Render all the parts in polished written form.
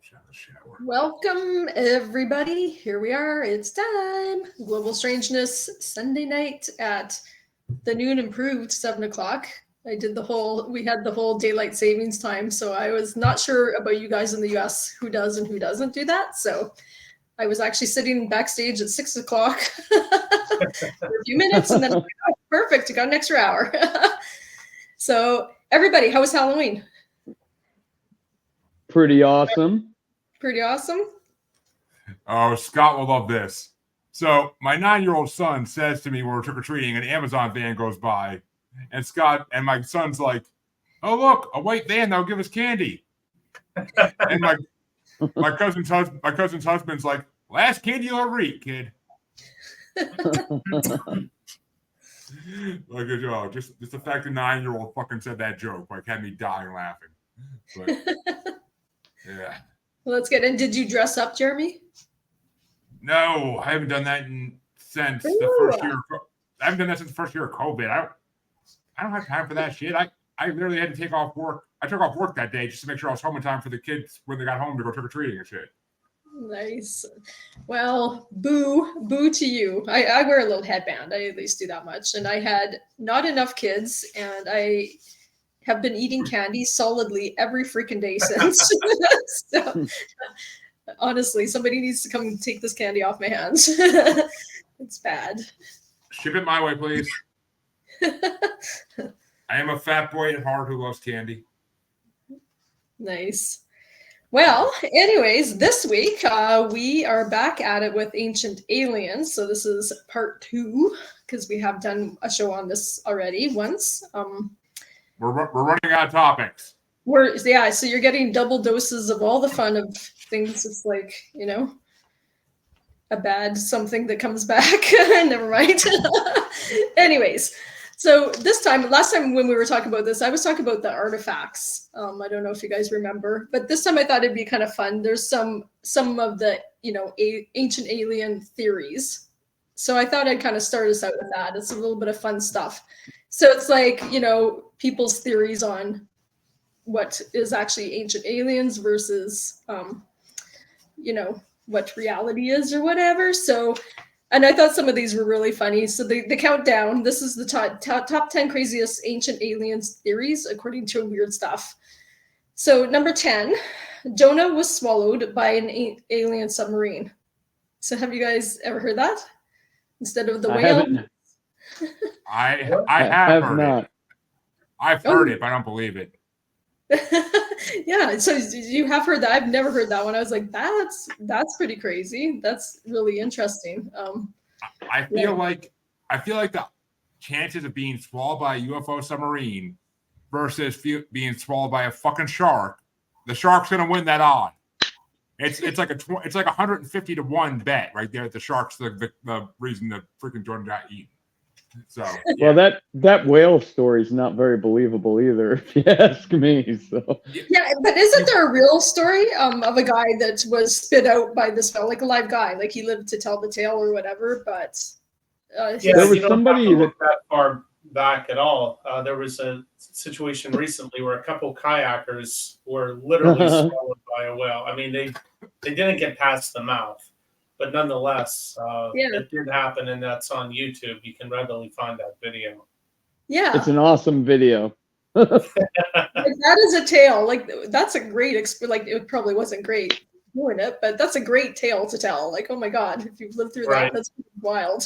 Shower. Welcome, everybody. Here we are. It's time. Global Strangeness, Sunday night at the noon improved 7 o'clock. We had the whole daylight savings time. So I was not sure about you guys in the US who does and who doesn't do that. So I was actually sitting backstage at 6 o'clock for a few minutes and then, oh, perfect. You got an extra hour. So everybody, how was Halloween? Pretty awesome. Pretty awesome. Oh, Scott will love this. So my 9-year-old son says to me when we're trick-or-treating, an Amazon van goes by, and Scott and my son's like, "Oh, look, a white van that'll give us candy." And my cousin's husband's like, "Last candy you'll ever eat, kid." Like, just the fact the 9-year-old fucking said that joke had me dying laughing. But, yeah. Well, that's good. And did you dress up, Jeremy? No, I haven't done that since the first year. I haven't done that since the first year of COVID. I don't have time for that shit. I literally had to take off work. I took off work that day just to make sure I was home in time for the kids when they got home to go trick-or-treating and shit. Nice. Well, boo to you. I wear a little headband. I at least do that much. And I had not enough kids, and I have been eating candy solidly every freaking day since. So, honestly, somebody needs to come take this candy off my hands. It's bad. Ship it my way, please. I am a fat boy at heart who loves candy. Nice. Well, anyways, this week we are back at it with Ancient Aliens. So this is part 2 because we have done a show on this already once. We're running out of topics. So you're getting double doses of all the fun of things. It's like, a bad something that comes back. Never mind. Anyways, so last time when we were talking about this, I was talking about the artifacts. I don't know if you guys remember, but this time I thought it'd be kind of fun. There's some of the, ancient alien theories. So I thought I'd kind of start us out with that. It's a little bit of fun stuff. So it's like, people's theories on what is actually ancient aliens versus, what reality is or whatever. So, and I thought some of these were really funny. So the countdown, this is the top 10 craziest ancient aliens theories, according to Weird Stuff. So number 10, Jonah was swallowed by an alien submarine. So have you guys ever heard that? Instead of the whale? I have heard not. it. I've heard it, but I don't believe it. Yeah, so you have heard that. I've never heard that one. I was like, that's pretty crazy. That's really interesting. I feel like the chances of being swallowed by a UFO submarine versus being swallowed by a fucking shark, the shark's gonna win that odd. It's like 150 to 1 bet right there. The shark's the reason the freaking Jordan got eaten. So yeah. Well, that whale story is not very believable either, if you ask me. So yeah, but isn't there a real story of a guy that was spit out by this fellow, like a live guy, like he lived to tell the tale or whatever? But there was somebody that far back at all. There was a situation recently where a couple kayakers were literally swallowed by a whale. I mean, they didn't get past the mouth. But nonetheless, it did happen, and that's on YouTube. You can readily find that video. Yeah. It's an awesome video. That is a tale. Like, that's a great like, it probably wasn't great doing it, but that's a great tale to tell. Like, oh my God, if you've lived through that, that's wild.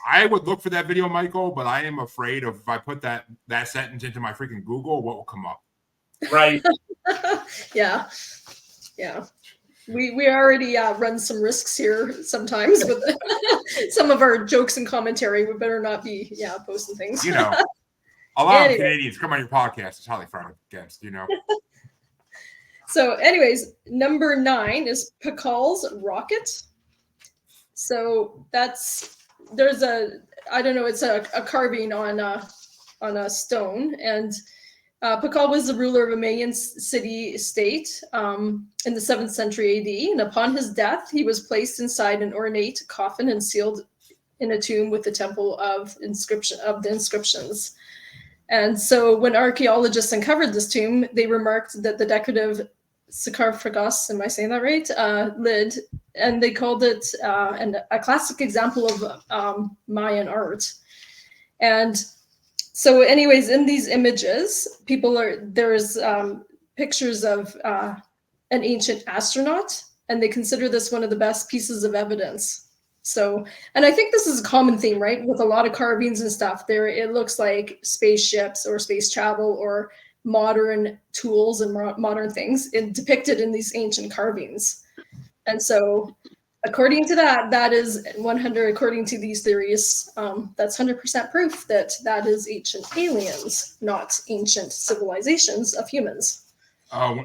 I would look for that video, Michael, but I am afraid of if I put that sentence into my freaking Google, what will come up? Right. Yeah. We already run some risks here sometimes with some of our jokes and commentary. We better not be posting things. A lot of Canadians come on your podcast. It's highly frowned against, So anyways, number 9 is Pakal's rocket. So it's a carving on a stone, and Pakal was the ruler of a Mayan city-state in the 7th century AD, and upon his death, he was placed inside an ornate coffin and sealed in a tomb with the temple of the inscriptions. And so when archaeologists uncovered this tomb, they remarked that the decorative sarcophagus, am I saying that right? Lid, and they called it a classic example of Mayan art. And so, anyways, in these images, there's pictures of an ancient astronaut, and they consider this one of the best pieces of evidence. So, and I think this is a common theme, right? With a lot of carvings and stuff, it looks like spaceships or space travel or modern tools and modern things depicted in these ancient carvings. And so, according to that is 100, according to these theories, that's 100% proof that is ancient aliens, not ancient civilizations of humans.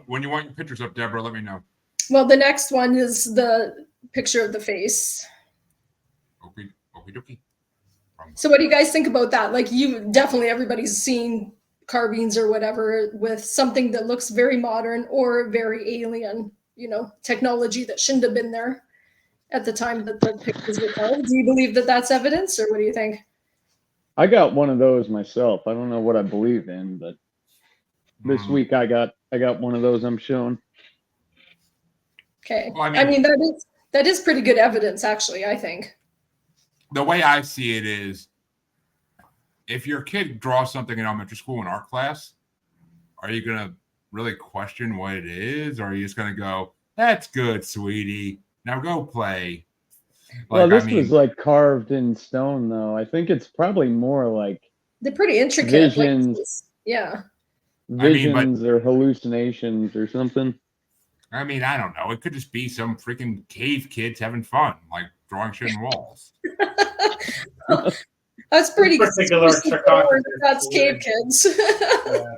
When you want your pictures up, Deborah, let me know. Well, the next one is the picture of the face. Okie dokie. So what do you guys think about that? Like, everybody's seen carvings or whatever with something that looks very modern or very alien, technology that shouldn't have been there at the time that the pictures were carved. Do you believe that that's evidence, or what do you think? I got one of those myself. I don't know what I believe in, but this week I got one of those I'm showing. Okay. Well, I mean that is pretty good evidence, actually, I think. The way I see it is, if your kid draws something in elementary school in art class, are you going to really question what it is? Or are you just going to go, that's good, sweetie, now go play? Well, this was like carved in stone, though. I think it's probably more like they're pretty intricate. Visions, visions or hallucinations or something. I mean, I don't know. It could just be some freaking cave kids having fun, like drawing shit on walls. That's pretty particular. That's cave kids. Yeah.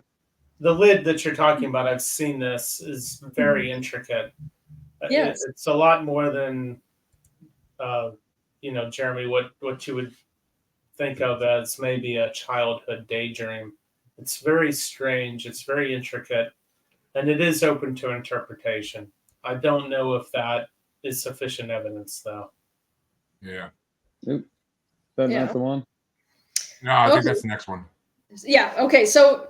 The lid that you're talking about, I've seen this, is very intricate. Yes. It's a lot more than, Jeremy, what you would think of as maybe a childhood daydream. It's very strange. It's very intricate. And it is open to interpretation. I don't know if that is sufficient evidence, though. Yeah. Is that not the one? No, I think that's the next one. Yeah. Okay. So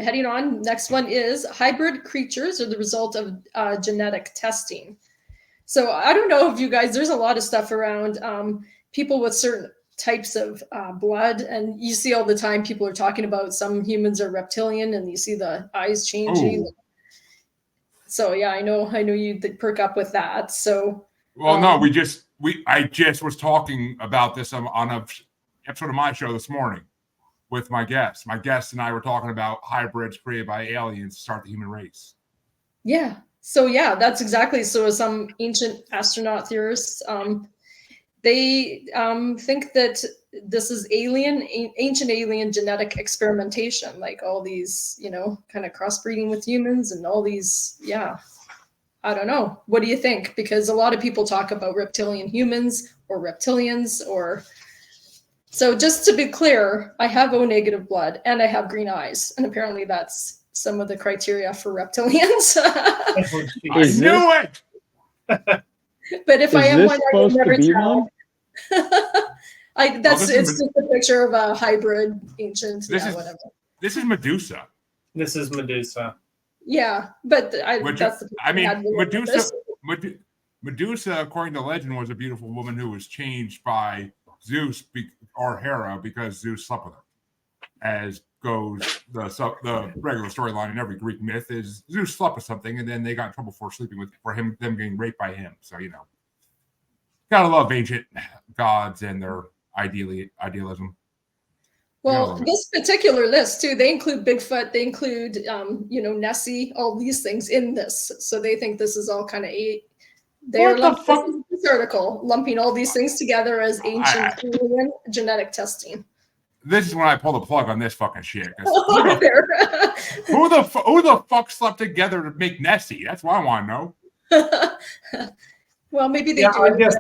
heading on, next one is hybrid creatures are the result of genetic testing. So I don't know if you guys, there's a lot of stuff around people with certain types of blood, and you see all the time people are talking about some humans are reptilian, and you see the eyes changing. Ooh. So yeah, I know you perk up with that. So no, I just was talking about this on a episode of my show this morning with my guest. My guest and I were talking about hybrids created by aliens to start the human race. Yeah. So yeah, that's exactly. So some ancient astronaut theorists, they think that this is ancient alien genetic experimentation, like all these, kind of crossbreeding with humans and all these, I don't know. What do you think? Because a lot of people talk about reptilian humans or reptilians so just to be clear, I have O negative blood and I have green eyes. And apparently that's some of the criteria for reptilians. I knew it! But if I am one, I will never tell. It's just a picture of a hybrid ancient, whatever. This is Medusa. This is Medusa. Yeah, but Medusa, according to legend, was a beautiful woman who was changed by Zeus or Hera because Zeus slept with her. As goes the regular storyline in every Greek myth is Zeus slept with something and then they got in trouble for them getting raped by him. So gotta love ancient gods and their idealism. Well, this particular list too, they include Bigfoot, they include Nessie, all these things in this. So they think this is all kind of this article lumping all these things together as ancient alien genetic testing. This is when I pull the plug on this fucking shit. Who the fuck slept together to make Nessie? That's what I want to know. Well, maybe they do. I guess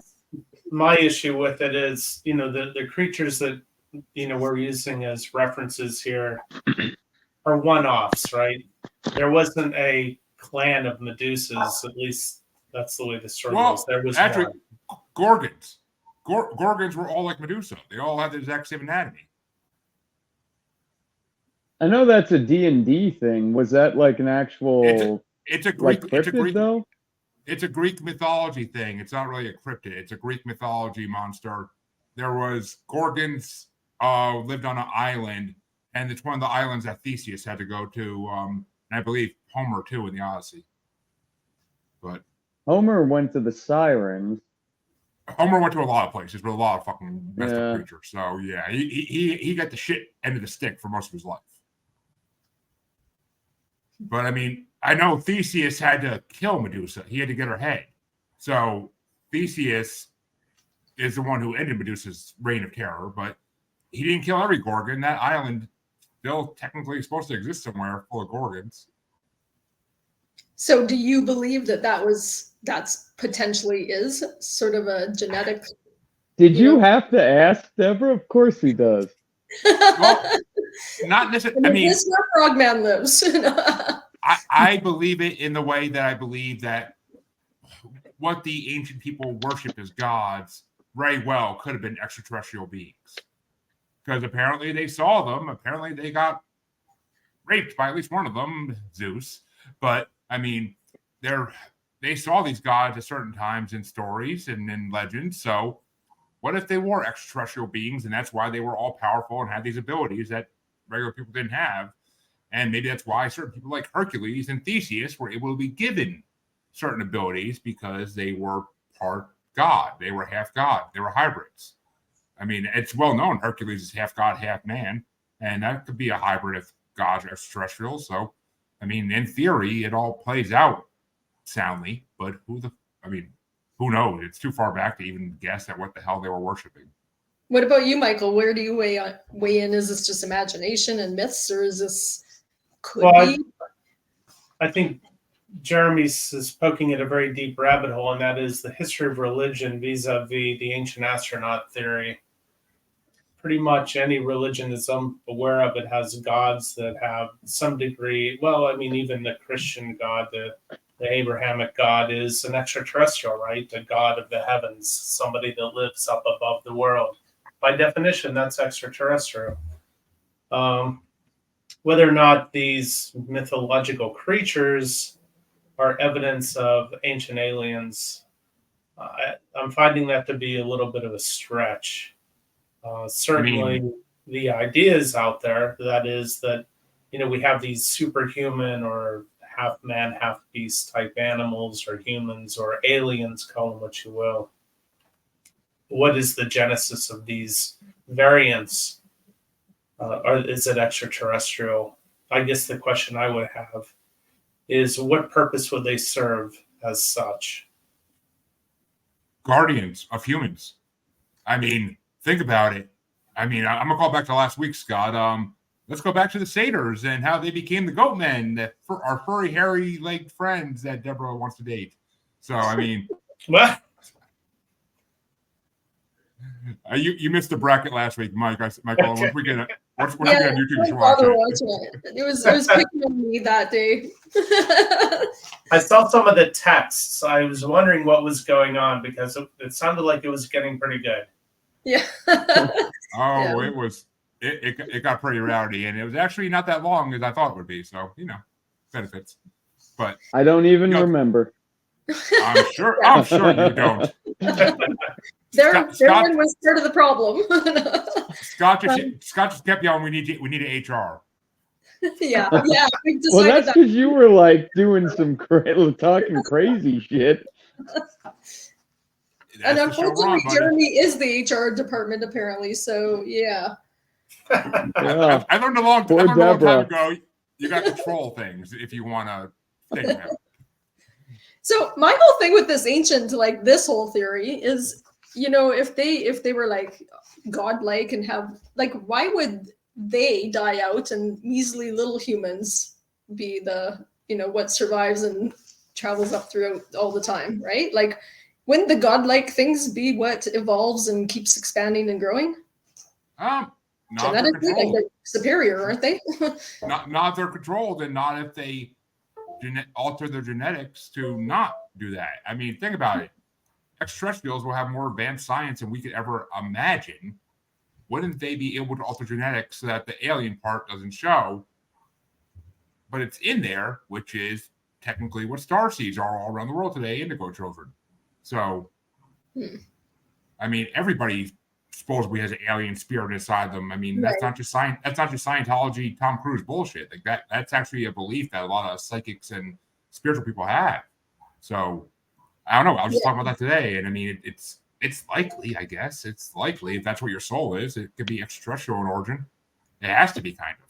my issue with it is, the creatures that we're using as references here are one-offs, right? There wasn't a clan of Medusas, at least that's the way the story goes. There was actually Gorgons. Gorgons were all like Medusa. They all had the exact same anatomy. I know that's a D&D thing. Was that like an actual It's a Greek. Like It's a cryptid, Greek. though? It's a Greek mythology thing. It's not really a cryptid. It's a Greek mythology monster. There was Gorgons lived on an island, and it's one of the islands that Theseus had to go to. And I believe Homer too in the Odyssey. But Homer went to the Sirens. Homer went to a lot of places with a lot of fucking messed up Yeah. creatures. So yeah, he got the shit end of the stick for most of his life. But I mean, I know Theseus had to kill Medusa. He had to get her head. So Theseus is the one who ended Medusa's reign of terror, but he didn't kill every Gorgon. That island still technically is supposed to exist somewhere full of Gorgons. So do you believe that that's potentially is sort of a genetic? Did You you know- have to ask, Deborah? Of course he does. Well, not necessarily. I mean, this is where Frogman lives. I believe it in the way that I believe that what the ancient people worship as gods very well could have been extraterrestrial beings. Because apparently they saw them. Apparently they got raped by at least one of them, Zeus. But I mean, they saw these gods at certain times in stories and in legends. So what if they were extraterrestrial beings and that's why they were all powerful and had these abilities that regular people didn't have? And maybe that's why certain people like Hercules and Theseus were able to be given certain abilities because they were part god. They were half god. They were hybrids. I mean, it's well known Hercules is half god, half man. And that could be a hybrid of gods or extraterrestrials. So, I mean, in theory, it all plays out soundly. But who knows? It's too far back to even guess at what the hell they were worshiping. What about you, Michael? Where do you weigh in? Is this just imagination and myths, or is this could Well, be? I think Jeremy's is poking at a very deep rabbit hole, and that is the history of religion vis-a-vis the ancient astronaut theory. Pretty much any religion that I'm aware of, it has gods that have some degree. Well, I mean, even the Christian God, the Abrahamic God, is an extraterrestrial, right? A god of the heavens, somebody that lives up above the world. By definition, that's extraterrestrial. Whether or not these mythological creatures are evidence of ancient aliens, I'm finding that to be a little bit of a stretch. Certainly, the ideas out there, that is that, we have these superhuman or half man, half beast type animals or humans or aliens, call them what you will. What is the genesis of these variants? Or is it extraterrestrial? I guess the question I would have is what purpose would they serve as such? Guardians of humans. I mean, think about it. I mean, I'm gonna call back to last week, Scott. Let's go back to the satyrs and how they became the goat men, that for our furry, hairy-legged friends that Deborah wants to date. So, I mean, What? you missed the bracket last week, Mike. Michael, once we get on YouTube, you should don't watch bother it. watching it. It was picking on me that day. I saw some of the texts. I was wondering what was going on because it sounded like it was getting pretty good. Yeah. Oh, Yeah. it got pretty rowdy, and it was actually not that long as I thought it would be. So, benefits. But I don't even remember. I'm sure you don't. Therein Scott- was part of the problem. Scott just kept yelling, we need an HR. yeah. We decided Well, that's that. because you were like doing some talking crazy shit. And That's the show we're on, unfortunately, buddy. Jeremy is the HR department, apparently. So, yeah. Yeah. I learned a long Poor time Deborah. ago. You got to control things if you want to think about it. So my whole thing with this ancient, like this whole theory is, if they were like godlike and have like, why would they die out and measly little humans be the, what survives and travels up throughout all the time, right? Like, wouldn't the godlike things be what evolves and keeps expanding and growing? Not if they're Genetically, like controlled. they're superior, aren't they? Not if they're controlled, and not if they alter their genetics to not do that. I mean, think about it. Extraterrestrials will have more advanced science than we could ever imagine. Wouldn't they be able to alter genetics so that the alien part doesn't show? But it's in there, which is technically what starseeds are all around the world today, indigo children. So, I mean, everybody supposedly has an alien spirit inside them. I mean, that's not just Scientology, Tom Cruise bullshit. Like that's actually a belief that a lot of psychics and spiritual people have. So, I don't know. I was just talking about that today, and I mean, it's likely. I guess it's likely if that's what your soul is. It could be extraterrestrial in origin. It has to be kind of.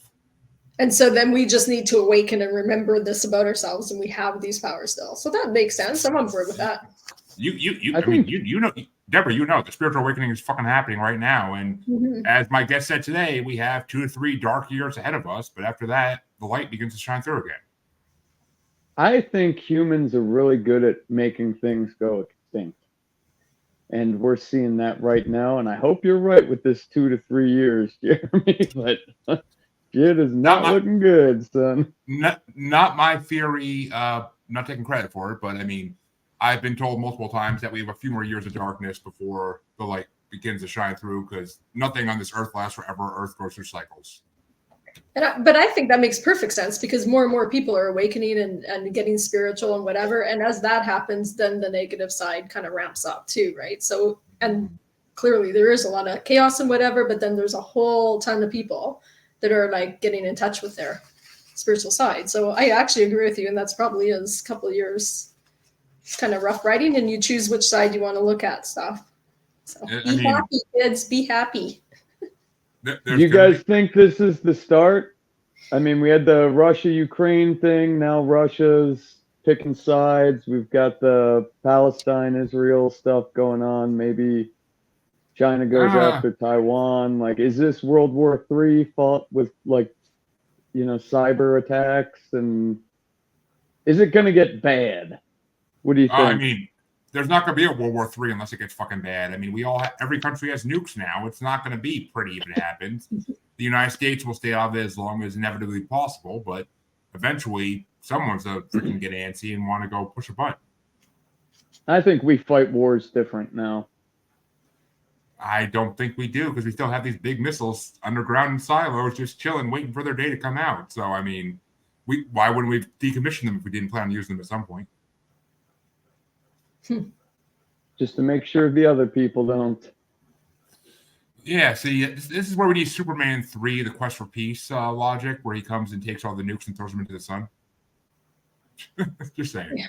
And so then we just need to awaken and remember this about ourselves, and we have these powers still. So that makes sense. I'm on board with that. I mean, you know, Deborah, you know, the spiritual awakening is fucking happening right now. And as my guest said today, we have 2 to 3 dark years ahead of us. But after that, the light begins to shine through again. I think humans are really good at making things go extinct. And we're seeing that right now. And I hope you're right with this 2 to 3 years, Jeremy. But shit is not looking good, son. Not my theory. Not taking credit for it, but I mean, I've been told multiple times that we have a few more years of darkness before the light begins to shine through, because nothing on this earth lasts forever. Earth goes through cycles. But I think that makes perfect sense, because more and more people are awakening and getting spiritual and whatever. And as that happens, then the negative side kind of ramps up too, right? So, and clearly there is a lot of chaos and whatever, but then there's a whole ton of people that are like getting in touch with their spiritual side. So I actually agree with you. And that's probably is a couple of years kind of rough riding, and you choose which side you want to look at stuff. So happy, kids. Be happy. Do you guys think this is the start? I mean, we had the Russia-Ukraine thing. Now Russia's picking sides. We've got the Palestine-Israel stuff going on. Maybe China goes after Taiwan. Like, is this World War III fought with, like, you know, cyber attacks? And is it going to get bad? What do you think? I mean, there's not going to be a World War III unless it gets fucking bad. I mean, every country has nukes now. It's not going to be pretty if it happens. The United States will stay out of it as long as inevitably possible, but eventually someone's going to freaking get antsy and want to go push a button. I think we fight wars different now. I don't think we do, because we still have these big missiles underground in silos just chilling, waiting for their day to come out. So, I mean, why wouldn't we decommission them if we didn't plan on using them at some point? Just to make sure the other people don't. Yeah, see, this is where we need Superman 3, the Quest for Peace logic, where he comes and takes all the nukes and throws them into the sun. Just saying. Yeah.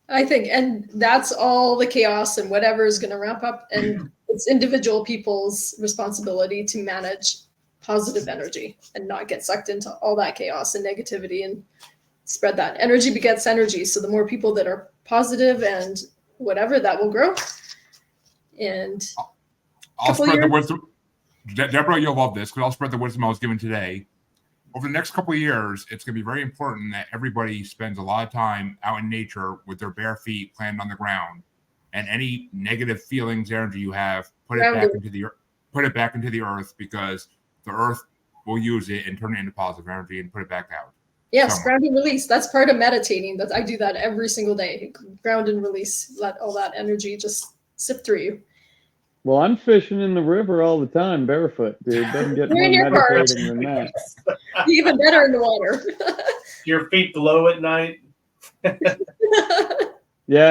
I think, and that's all the chaos and whatever is going to ramp up, and it's individual people's responsibility to manage positive energy and not get sucked into all that chaos and negativity and spread that. Energy begets energy. So the more people that are positive and whatever, that will grow. And I'll spread the wisdom. Deborah, you'll love this, because I'll spread the wisdom I was given today. Over the next couple of years, it's going to be very important that everybody spends a lot of time out in nature with their bare feet planted on the ground, and any negative feelings, energy you have, put it back into the earth, because the earth will use it and turn it into positive energy and put it back out. Yes, ground and release. That's part of meditating. I do that every single day. Ground and release. Let all that energy just sip through you. Well, I'm fishing in the river all the time, barefoot, dude. Doesn't get more meditating than that. Even better in the water. Your feet glow at night. Yeah,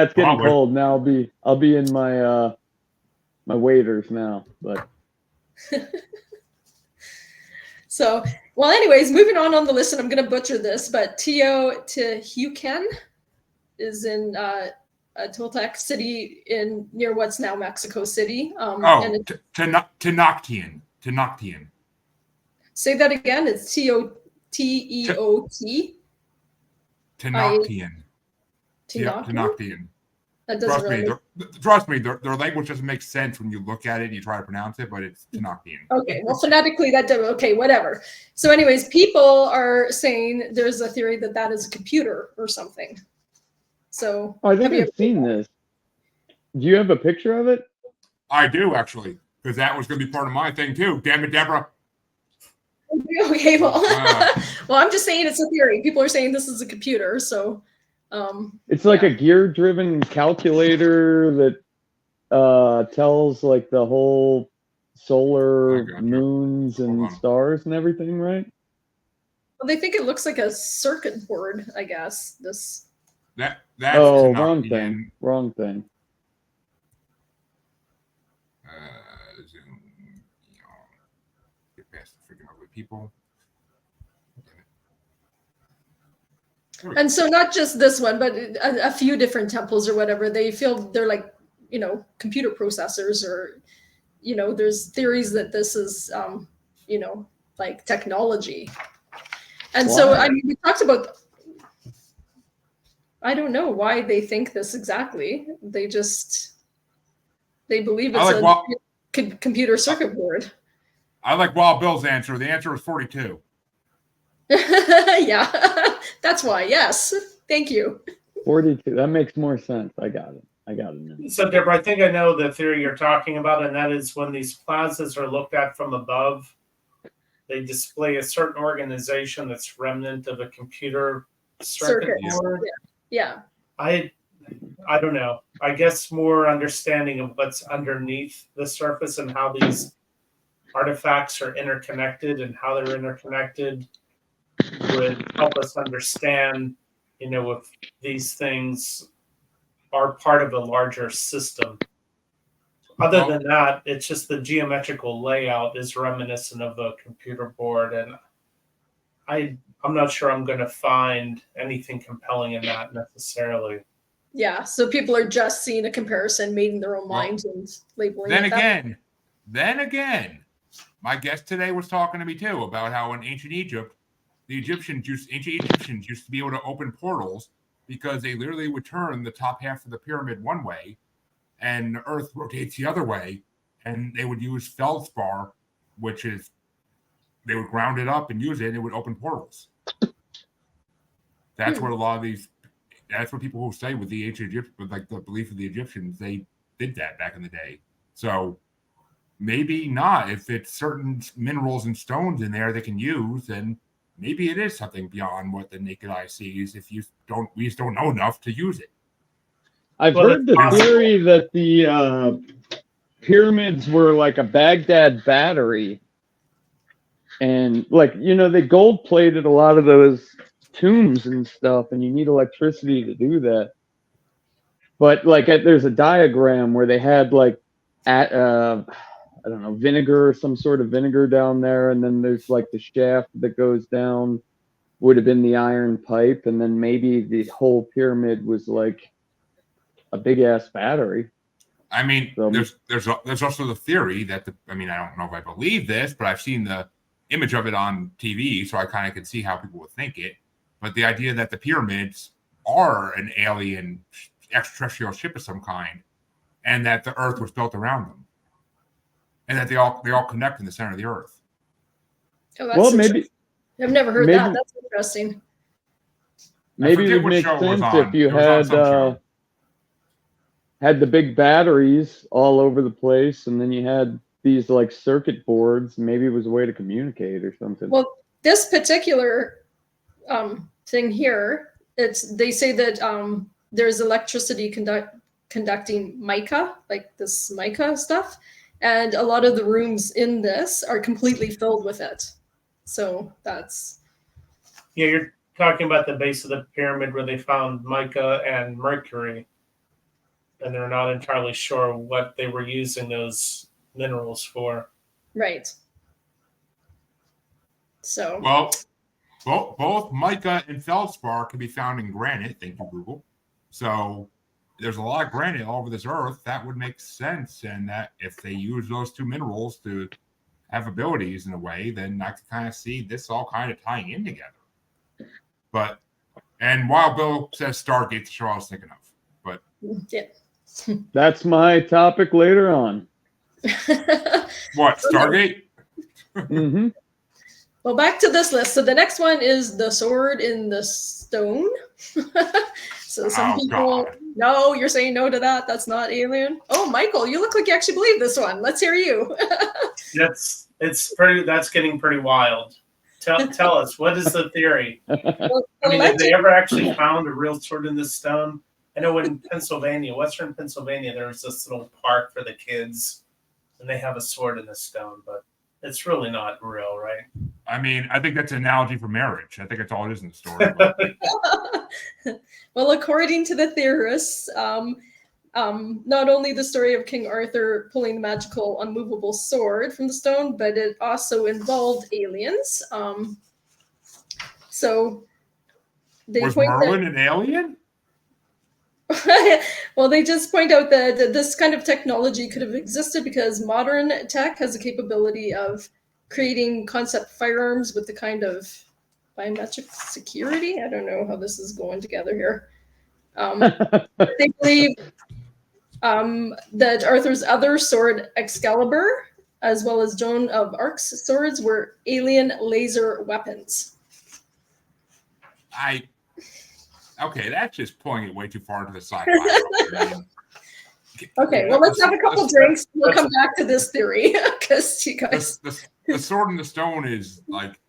it's getting cold now. I'll be in my my waders now, but. So, well, anyways, moving on the list, and I'm going to butcher this, but Teotihuacan is in Toltec City near what's now Mexico City. Tenoctian. Say that again. It's Teot. Tenoctian. Tenoctian. That doesn't Trust me, their language doesn't make sense when you look at it and you try to pronounce it, but it's Tenoctian. Okay, well, phonetically, okay, whatever. So anyways, people are saying there's a theory that is a computer or something. So I haven't seen this. Do you have a picture of it? I do, actually, because that was going to be part of my thing, too. Damn it, Deborah. Okay, well, well, I'm just saying it's a theory. People are saying this is a computer, so... it's like a gear-driven calculator that tells like the whole solar moons and stars and everything, right? Well, they think it looks like a circuit board, I guess. That's Oh, enough, wrong Ian. thing. Wrong thing. Zoom, get past the freaking ugly people. And so not just this one, but a few different temples or whatever, they feel they're like, computer processors, or, there's theories that this is, like technology. And so, I mean, we talked about, I don't know why they think this exactly. They believe it's computer circuit board. I like Wild Bill's answer. The answer is 42. Yeah, that's why. Yes, thank you. 42. That makes more sense. I got it now. So, Deborah, I think I know the theory you're talking about, and that is when these plazas are looked at from above, they display a certain organization that's remnant of a computer circuit board. Yeah. I don't know. I guess more understanding of what's underneath the surface and how these artifacts are interconnected and how they're interconnected would help us understand, if these things are part of a larger system. Other than that, it's just the geometrical layout is reminiscent of a computer board, and I'm not sure I'm going to find anything compelling in that necessarily. Yeah, so people are just seeing a comparison, made in their own mind, and labeling it. Then again, my guest today was talking to me too about how in ancient Egypt, ancient Egyptians used to be able to open portals because they literally would turn the top half of the pyramid one way and the earth rotates the other way, and they would use feldspar, which is they would ground it up and use it, and it would open portals. That's what a lot of these, that's what people who say with the ancient Egypt, with like the belief of the Egyptians, they did that back in the day. So maybe not. If it's certain minerals and stones in there they can use, then maybe it is something beyond what the naked eye sees. We just don't know enough to use it. I've heard the theory that the pyramids were like a Baghdad battery. And like, they gold plated a lot of those tombs and stuff, and you need electricity to do that. But like there's a diagram where they had like I don't know, vinegar or some sort of vinegar down there, and then there's like the shaft that goes down would have been the iron pipe, and then maybe the whole pyramid was like a big ass battery. I mean, so, there's also the theory that I don't know if I believe this, but I've seen the image of it on TV, so I kind of can see how people would think it. But the idea that the pyramids are an alien extraterrestrial ship of some kind, and that the Earth was built around them, and that they all connect in the center of the Earth. Oh, that's maybe I've never heard that. That's interesting. Maybe it would make sense if you had the big batteries all over the place, and then you had these like circuit boards. Maybe it was a way to communicate or something. Well, this particular thing here, they say that there's electricity conducting mica, like this mica stuff, and a lot of the rooms in this are completely filled with it. So that's... Yeah, you're talking about the base of the pyramid where they found mica and mercury, and they're not entirely sure what they were using those minerals for. Right. So... Well, both mica and feldspar can be found in granite. Thank you, Google. So there's a lot of granite all over this earth. That would make sense. And that if they use those two minerals to have abilities in a way, then I can kind of see this all kind of tying in together. But, and Wild Bill says Stargate, the show I was thinking of. But yeah. That's my topic later on. What, Stargate? Mm-hmm. Well, back to this list. So the next one is the sword in the stone. So some people, no, you're saying no to that. That's not alien. Oh, Michael, you look like you actually believe this one. Let's hear you. That's getting pretty wild. Tell us, what is the theory? Well, have they ever actually found a real sword in the stone? I know in Pennsylvania, Western Pennsylvania, there was this little park for the kids, and they have a sword in the stone. But it's really not real, right? I mean, I think that's an analogy for marriage. I think that's all it is in the story. But Well, according to the theorists, not only the story of King Arthur pulling the magical unmovable sword from the stone, but it also involved aliens. So they was point Merlin an alien? well, they just point out that this kind of technology could have existed because modern tech has the capability of creating concept firearms with the kind of biometric security. I don't know how this is going together here. They believe that Arthur's other sword, Excalibur, as well as Joan of Arc's swords, were alien laser weapons. Okay, that's just pulling it way too far to the sci-fi. Okay, well, let's have a couple drinks. We'll come back to this theory because you guys. The sword and the stone is like,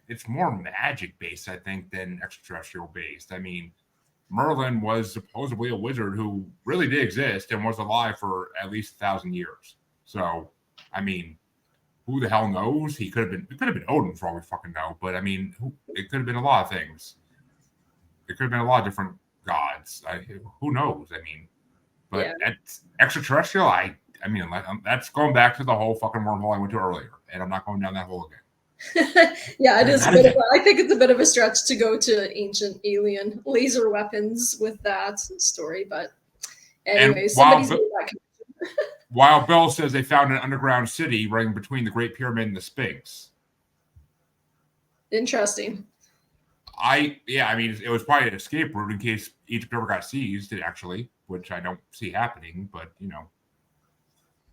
it's more magic based, I think, than extraterrestrial based. I mean, Merlin was supposedly a wizard who really did exist and was alive for at least 1,000 years. So, I mean, who the hell knows? It could have been Odin for all we fucking know. But I mean, it could have been a lot of things. It could have been a lot of different gods. Who knows? I mean, but that's extraterrestrial. I mean, that's going back to the whole fucking wormhole I went to earlier, and I'm not going down that hole again. Yeah, it is. I think it's a bit of a stretch to go to ancient alien laser weapons with that story, but anyway, somebody's made that connection. While Bill says they found an underground city running between the Great Pyramid and the Sphinx. Interesting. I mean, it was probably an escape route in case Egypt ever got seized, actually, which I don't see happening, but you know.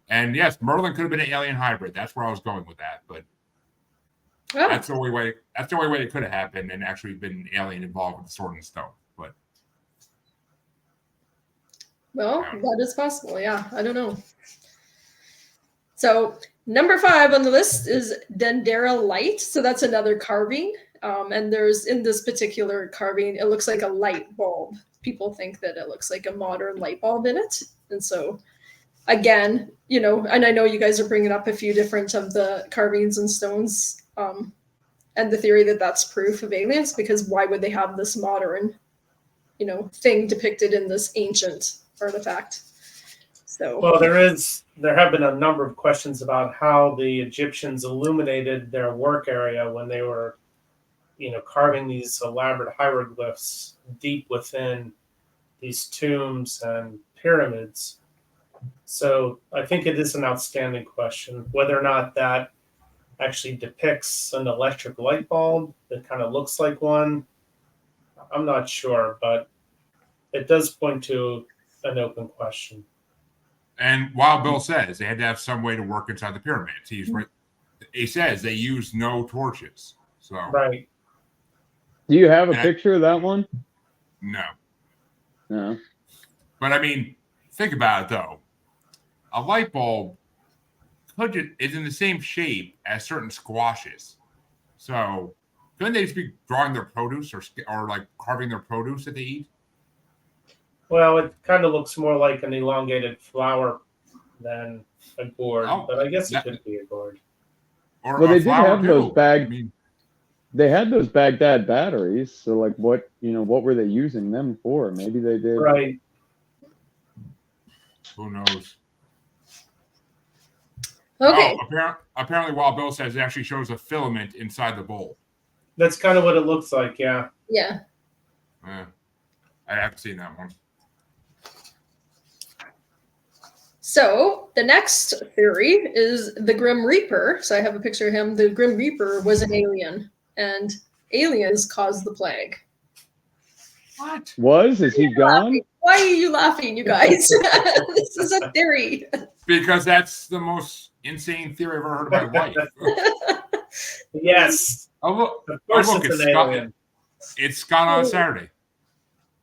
And yes, Merlin could have been an alien hybrid. That's where I was going with that, but that's the only way. That's the only way it could have happened and actually been an alien involved with the sword and stone. But that is possible. Yeah, I don't know. So number 5 on the list is Dendera light. So that's another carving. And there's in this particular carving, it looks like a light bulb. People think that it looks like a modern light bulb in it. And so, again, you know, and I know you guys are bringing up a few different of the carvings and stones and the theory that that's proof of aliens, because why would they have this modern, you know, thing depicted in this ancient artifact? So, well, there have been a number of questions about how the Egyptians illuminated their work area when they were, you know, carving these elaborate hieroglyphs deep within these tombs and pyramids. So I think it is an outstanding question, whether or not that actually depicts an electric light bulb that kind of looks like one. I'm not sure, but it does point to an open question. And while Bill says they had to have some way to work inside the pyramids, he says they used no torches. So right. Do you have a picture of that one? No. No. But I mean, think about it though. A light bulb is in the same shape as certain squashes. So couldn't they just be drawing their produce or like carving their produce that they eat? Well, it kind of looks more like an elongated flower than a gourd, but I guess it could be a gourd. Well, they did have those they had those Baghdad batteries. So, like, what were they using them for? Maybe they did. Right. Who knows? Okay. Apparently, while Bill says it actually shows a filament inside the bowl. That's kind of what it looks like, yeah. Yeah. I haven't seen that one. So the next theory is the Grim Reaper. So I have a picture of him. The Grim Reaper was an alien, and aliens caused the plague. What? Is he gone? Why are you laughing, you guys? This is a theory. Because that's the most insane theory I've ever heard in my life. Yes. Oh, look. Of course it's an alien. It's Scott on Saturday.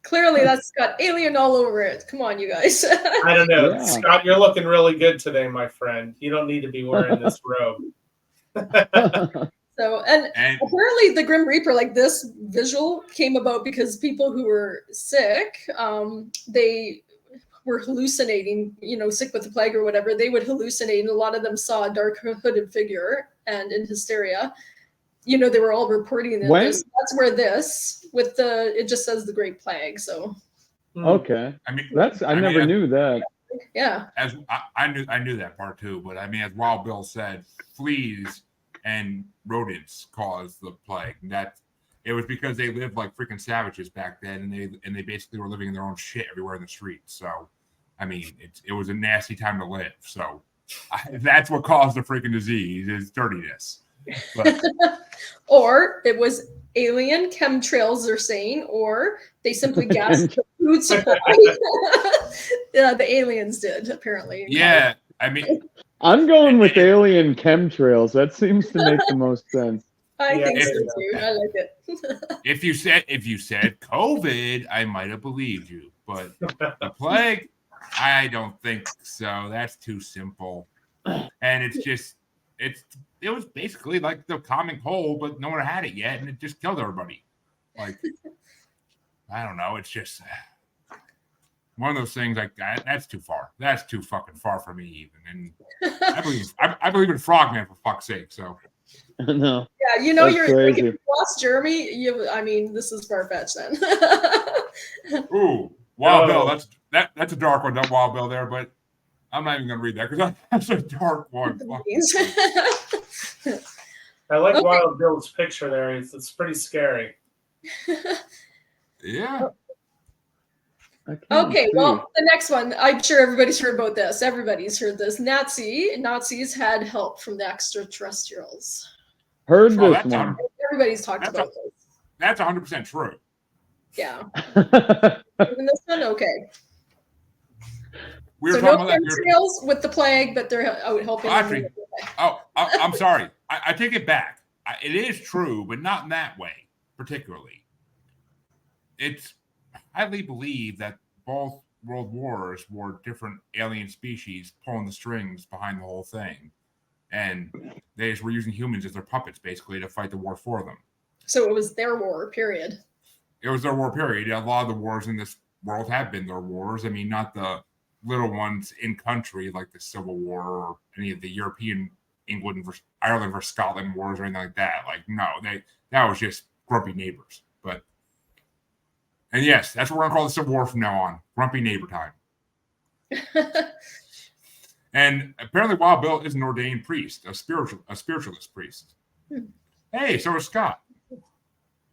Clearly, that's got alien all over it. Come on, you guys. I don't know. Yeah. Scott, you're looking really good today, my friend. You don't need to be wearing this robe. So, and apparently the Grim Reaper, like this visual came about because people who were sick, they were hallucinating, sick with the plague or whatever, they would hallucinate, and a lot of them saw a dark hooded figure and in hysteria. They were all reporting this. That's where it just says the Great Plague. So okay, I mean I never knew that. Yeah, as I knew that part too, but I mean, as Wild Bill said, fleas and rodents caused the plague. That it was because they lived like freaking savages back then, and they basically were living in their own shit everywhere in the streets. So, I mean, it was a nasty time to live. So, that's what caused the freaking disease is dirtiness. But, or it was alien chemtrails, they're saying, or they simply gassed the food supply. Yeah, the aliens did apparently. Yeah, I mean, I'm going with alien chemtrails. That seems to make the most sense. I think so too. I like it. if you said COVID, I might have believed you, but the plague, I don't think so. That's too simple. And it's just it was basically like the common cold, but no one had it yet, and it just killed everybody. Like I don't know. It's just one of those things like that's too far. That's too fucking far for me even. And I believe in Frogman for fuck's sake. So. No. Yeah, you're like, if you lost Jeremy. I mean, this is far fetched then. Ooh, Wild Bill. That's a dark one, not Wild Bill there, but I'm not even gonna read that because that's a dark one. I like Wild Bill's picture there. It's pretty scary. Yeah. Okay, well, the next one, I'm sure everybody's heard about this. Everybody's heard this. Nazis had help from the extraterrestrials. Heard this one. Everybody's talked about this. That's 100% true. Yeah. Even this one, okay. We were so talking no chemtrails with the plague, but they're out helping. Actually, I'm sorry. I take it back. It is true, but not in that way, particularly. It's highly believed that both world wars were different alien species pulling the strings behind the whole thing. And they just were using humans as their puppets, basically, to fight the war for them. So it was their war, period. It was their war, period. A lot of the wars in this world have been their wars. I mean, not the little ones in country like the Civil War or any of the European England versus Ireland versus Scotland wars or anything like that. Like, no, that was just grumpy neighbors. And yes, that's what we're gonna call the Civil War from now on. Grumpy neighbor time. And apparently Wild Bill is an ordained priest, a spiritualist priest. Hey, so is Scott.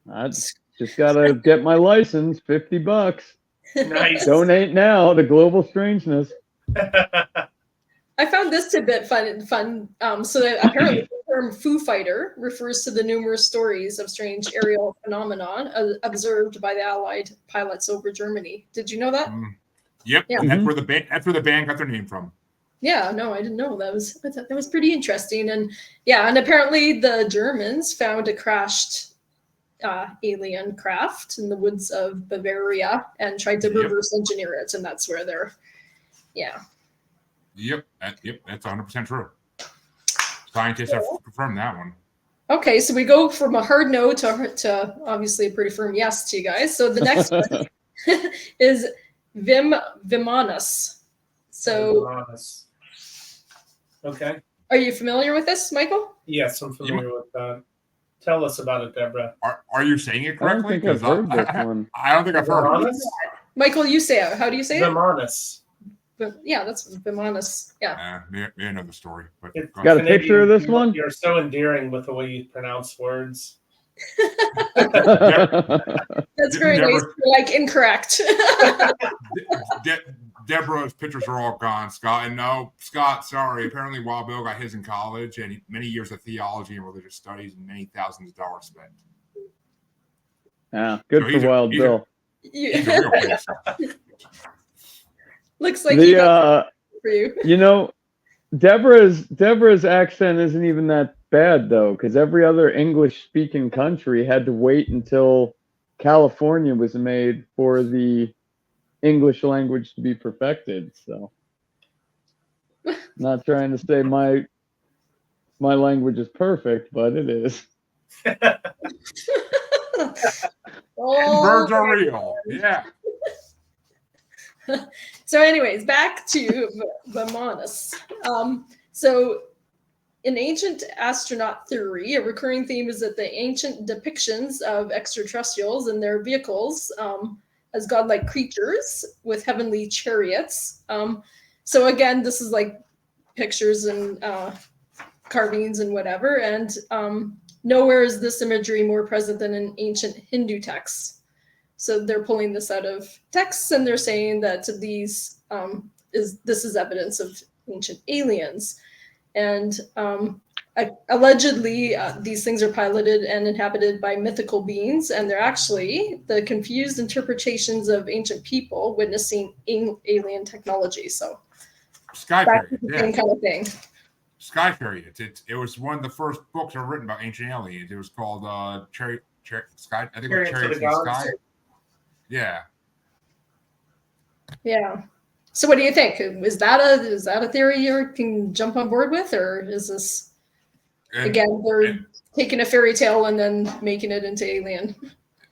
I just gotta get my license, $50. Nice. Donate now to Global Strangeness. I found this tidbit fun. So that apparently the term "foo fighter" refers to the numerous stories of strange aerial phenomenon observed by the Allied pilots over Germany. Did you know that? Yep, yeah. And that's where the band got their name from. Yeah, no, I didn't know. That was pretty interesting. And yeah, and apparently the Germans found a crashed alien craft in the woods of Bavaria and tried to reverse engineer it, and that's where they're, Yep, that's 100% true. Scientists have confirmed that one. Okay, so we go from a hard no to obviously a pretty firm yes to you guys. So the next one is Vimanus. So, Vimanus. Okay. Are you familiar with this, Michael? Yes, I'm familiar with that. Tell us about it, Deborah. Are you saying it correctly? I don't think I've heard this one. I don't think I've heard it. Michael, you say it. How do you say Vimanus. it? Yeah, that's Vimanus. Yeah. May know the story. But got a picture of this one? You're so endearing with the way you pronounce words. That's very nice. Like incorrect. Deborah's pictures are all gone, Scott. And no, Scott, sorry. Apparently, Wild Bill got his in college and many years of theology and religious studies and many thousands of dollars spent. Yeah, good for Wild Bill. He's a real place. Looks like he got for you. You know, Deborah's accent isn't even that bad though, because every other English-speaking country had to wait until California was made for the English language to be perfected. So, not trying to say my language is perfect, but it is. And birds are real. Yeah. So, anyways, back to Vamanus. So, in ancient astronaut theory, a recurring theme is that the ancient depictions of extraterrestrials and their vehicles as godlike creatures with heavenly chariots. So, again, this is like pictures and carvings and whatever. And nowhere is this imagery more present than in ancient Hindu texts. So they're pulling this out of texts and they're saying that this is evidence of ancient aliens. And allegedly, these things are piloted and inhabited by mythical beings, and they're actually the confused interpretations of ancient people witnessing alien technology. So Sky that's Period, the same kind of thing. Sky Period. It was one of the first books ever written about ancient aliens. It was called Cherry Sky. I think it was Chariots in the Sky. Yeah. Yeah. So what do you think? Is that a theory you can jump on board with, or is this again they're taking a fairy tale and then making it into alien?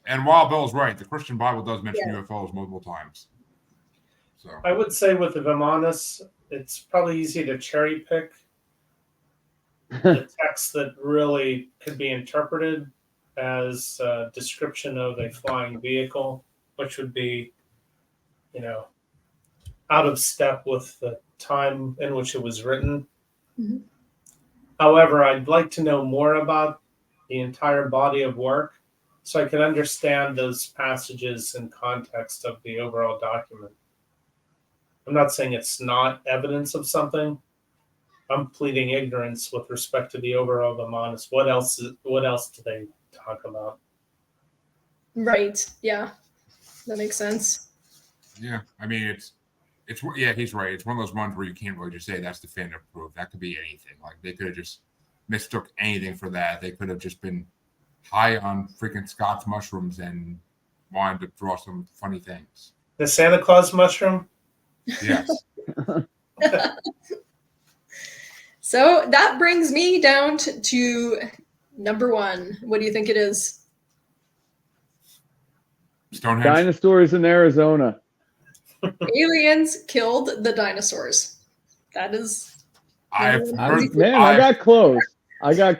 And while Bill's right, the Christian Bible does mention UFOs multiple times. So I would say with the Vamanus, it's probably easy to cherry pick the text that really could be interpreted as a description of a flying vehicle, which would be, out of step with the time in which it was written. Mm-hmm. However, I'd like to know more about the entire body of work so I can understand those passages in context of the overall document. I'm not saying it's not evidence of something. I'm pleading ignorance with respect to the overall Vamanus. What else do they talk about? Right. Yeah. That makes sense. Yeah. I mean, it's he's right. It's one of those ones where you can't really just say that's definitive proof. That could be anything. Like they could have just mistook anything for that. They could have just been high on freaking Scott's mushrooms and wanted to draw some funny things. The Santa Claus mushroom? Yes. So that brings me down to number one. What do you think it is? Stonehenge. Dinosaurs in Arizona. Aliens killed the dinosaurs. That is. I got close. I've heard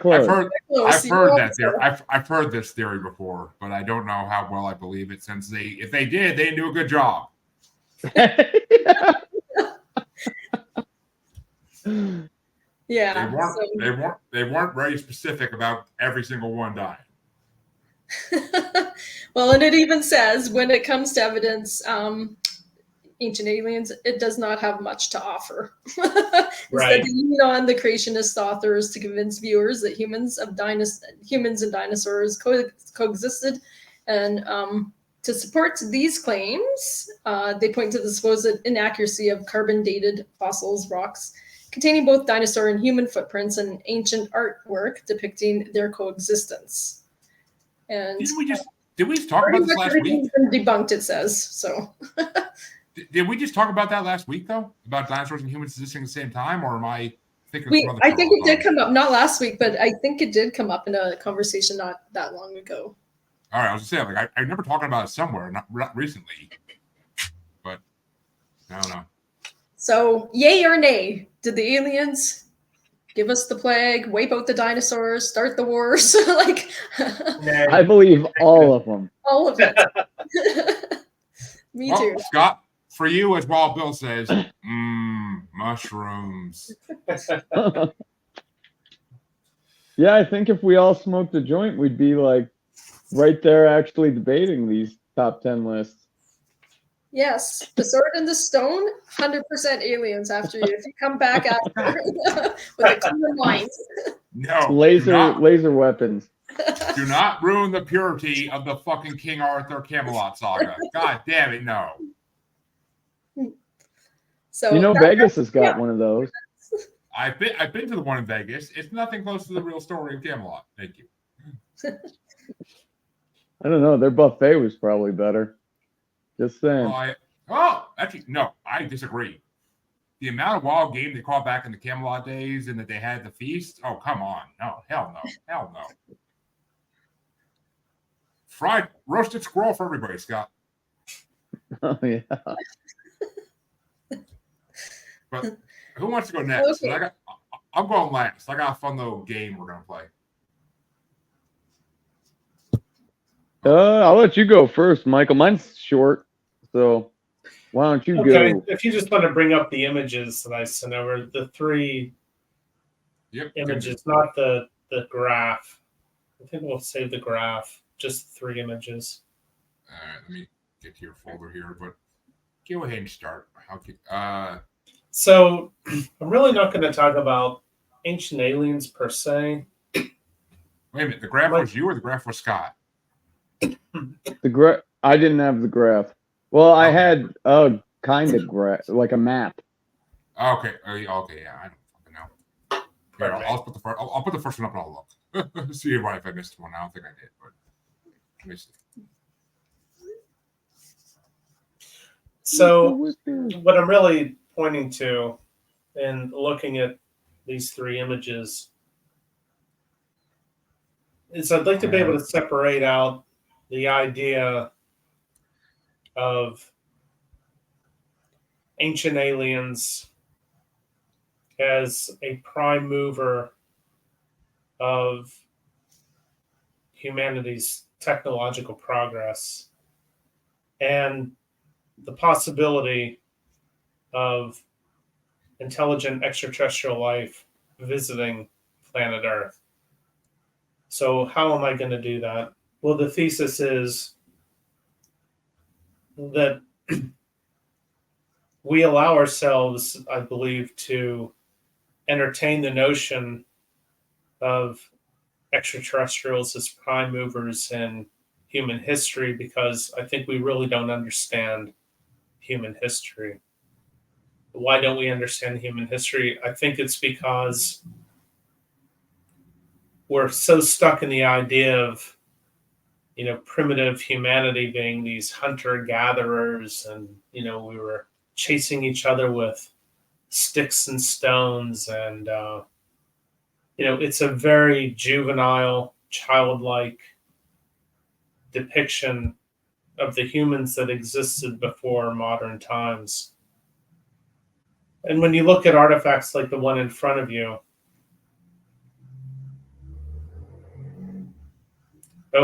that theory. I've heard this theory before, but I don't know how well I believe it. Since if they did, they do a good job. Yeah. They weren't very specific about every single one dying. Well, and it even says when it comes to evidence, ancient aliens, it does not have much to offer. Right. Instead, lean on the creationist authors to convince viewers that humans and dinosaurs coexisted, and to support these claims, they point to the supposed inaccuracy of carbon-dated fossils, rocks containing both dinosaur and human footprints, and ancient artwork depicting their coexistence. And did we just talk about this last week? Debunked, it says so. Did we just talk about that last week, though? About dinosaurs and humans existing at the same time? Or am I thinking I think it did come up, not last week, but I think it did come up in a conversation not that long ago. All right, I was just saying, I remember talking about it somewhere, not recently. But I don't know. So, yay or nay? Did the aliens give us the plague, wipe out the dinosaurs, start the wars? I believe all of them. All of it. Me too. Scott, for you, as Wild Bill says, mushrooms. Yeah, I think if we all smoked a joint, we'd be like right there actually debating these top 10 lists. Yes, the sword and the stone, 100% aliens after you. If you come back after with a clear mind. No. Laser weapons. Do not ruin the purity of the fucking King Arthur Camelot saga. God damn it, no. So Vegas has got one of those. I've been to the one in Vegas. It's nothing close to the real story of Camelot. Thank you. I don't know. Their buffet was probably better. Just saying. Actually, no, I disagree. The amount of wild game they caught back in the Camelot days and that they had the feast. Oh, come on. No, hell no. Fried roasted squirrel for everybody, Scott. Oh, yeah. But who wants to go next? Okay. I'm going last. I got a fun little game we're gonna play. I'll let you go first, Michael. Mine's short, so why don't you go? If you just want to bring up the images that I sent over, the 3 images, not the graph. I think we'll save the graph, just 3 images. All right, let me get to your folder here, but go ahead and start. So I'm really not going to talk about ancient aliens per se. Wait a minute, the graph was you or the graph was Scott? I didn't have the graph. Well, I had a kind of graph, like a map. Okay, yeah, I don't fucking know. Here, I'll put the first one up and I'll look. See if I missed one. I don't think I did, but let me see. So what I'm really pointing to and looking at these 3 images is I'd like to be able to separate out the idea of ancient aliens as a prime mover of humanity's technological progress and the possibility of intelligent extraterrestrial life visiting planet Earth. So how am I going to do that? Well, the thesis is that we allow ourselves, I believe, to entertain the notion of extraterrestrials as prime movers in human history because I think we really don't understand human history. Why don't we understand human history? I think it's because we're so stuck in the idea of, primitive humanity being these hunter-gatherers and, we were chasing each other with sticks and stones and, it's a very juvenile, childlike depiction of the humans that existed before modern times. And when you look at artifacts like the one in front of you,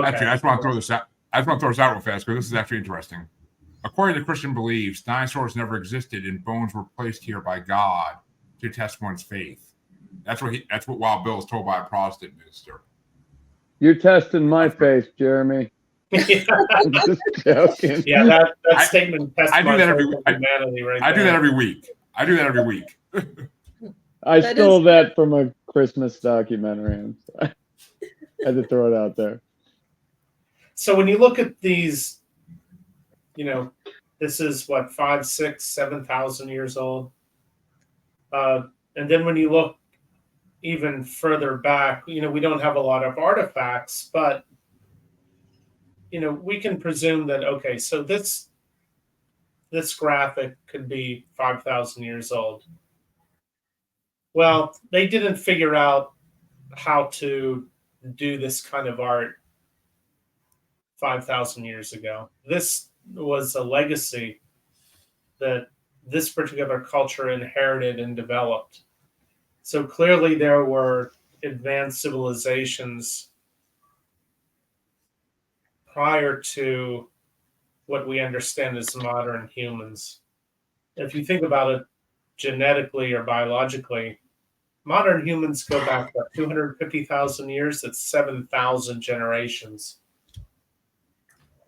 Actually, I just want to throw this out. Real fast because this is actually interesting. According to Christian beliefs, dinosaurs never existed and bones were placed here by God to test one's faith. That's what Wild Bill is told by a Protestant minister. You're testing my faith, Jeremy. I'm just joking. Yeah, that statement tests I do that every humanity right I do that every week. I stole that from a Christmas documentary. I had to throw it out there. So when you look at these, this is what, 5, 6, 7,000 years old. And then when you look even further back, we don't have a lot of artifacts, but, we can presume that, okay, so this graphic could be 5,000 years old. Well, they didn't figure out how to do this kind of art 5,000 years ago. This was a legacy that this particular culture inherited and developed. So clearly there were advanced civilizations prior to what we understand as modern humans. If you think about it genetically or biologically, modern humans go back about 250,000 years. That's 7,000 generations.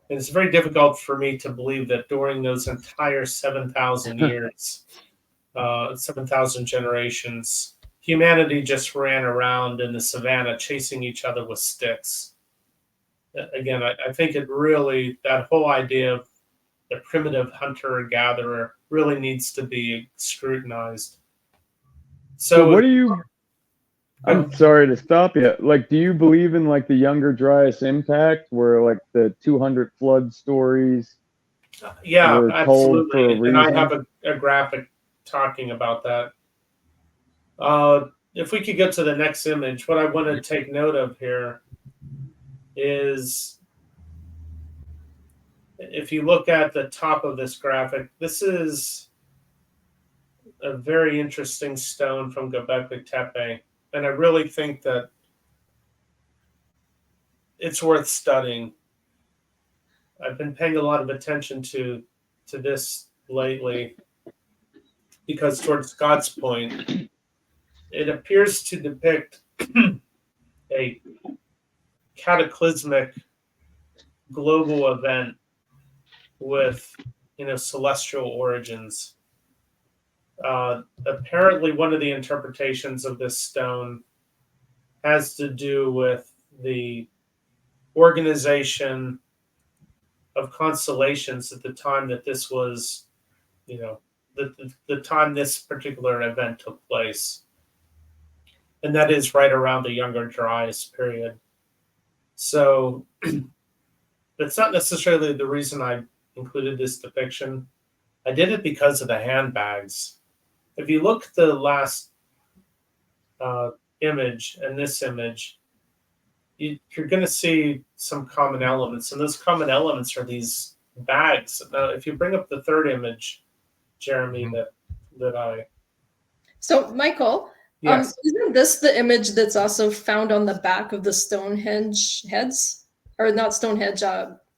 And it's very difficult for me to believe that during those entire 7,000 years, 7,000 generations, humanity just ran around in the savannah chasing each other with sticks. Again, I think that whole idea of the primitive hunter-gatherer really needs to be scrutinized. So what do you... I'm sorry to stop you. Do you believe in the Younger Dryas impact, where the 200 flood stories? Yeah, were told for a absolutely. And I reason? have a graphic talking about that. If we could get to the next image, what I want to take note of here is, if you look at the top of this graphic, this is a very interesting stone from Göbekli Tepe, and I really think that it's worth studying. I've been paying a lot of attention to this lately because, towards Scott's point, it appears to depict a cataclysmic global event with, celestial origins. Apparently, one of the interpretations of this stone has to do with the organization of constellations at the time that this was, the time this particular event took place. And that is right around the Younger Dryas period. So that's not necessarily the reason I included this depiction. I did it because of the handbags. If you look at the last image and this image, you're going to see some common elements. And those common elements are these bags. Now, if you bring up the third image, Jeremy, that I... So, Michael, Yes. Isn't this the image that's also found on the back of the Stonehenge heads? Or not Stonehenge,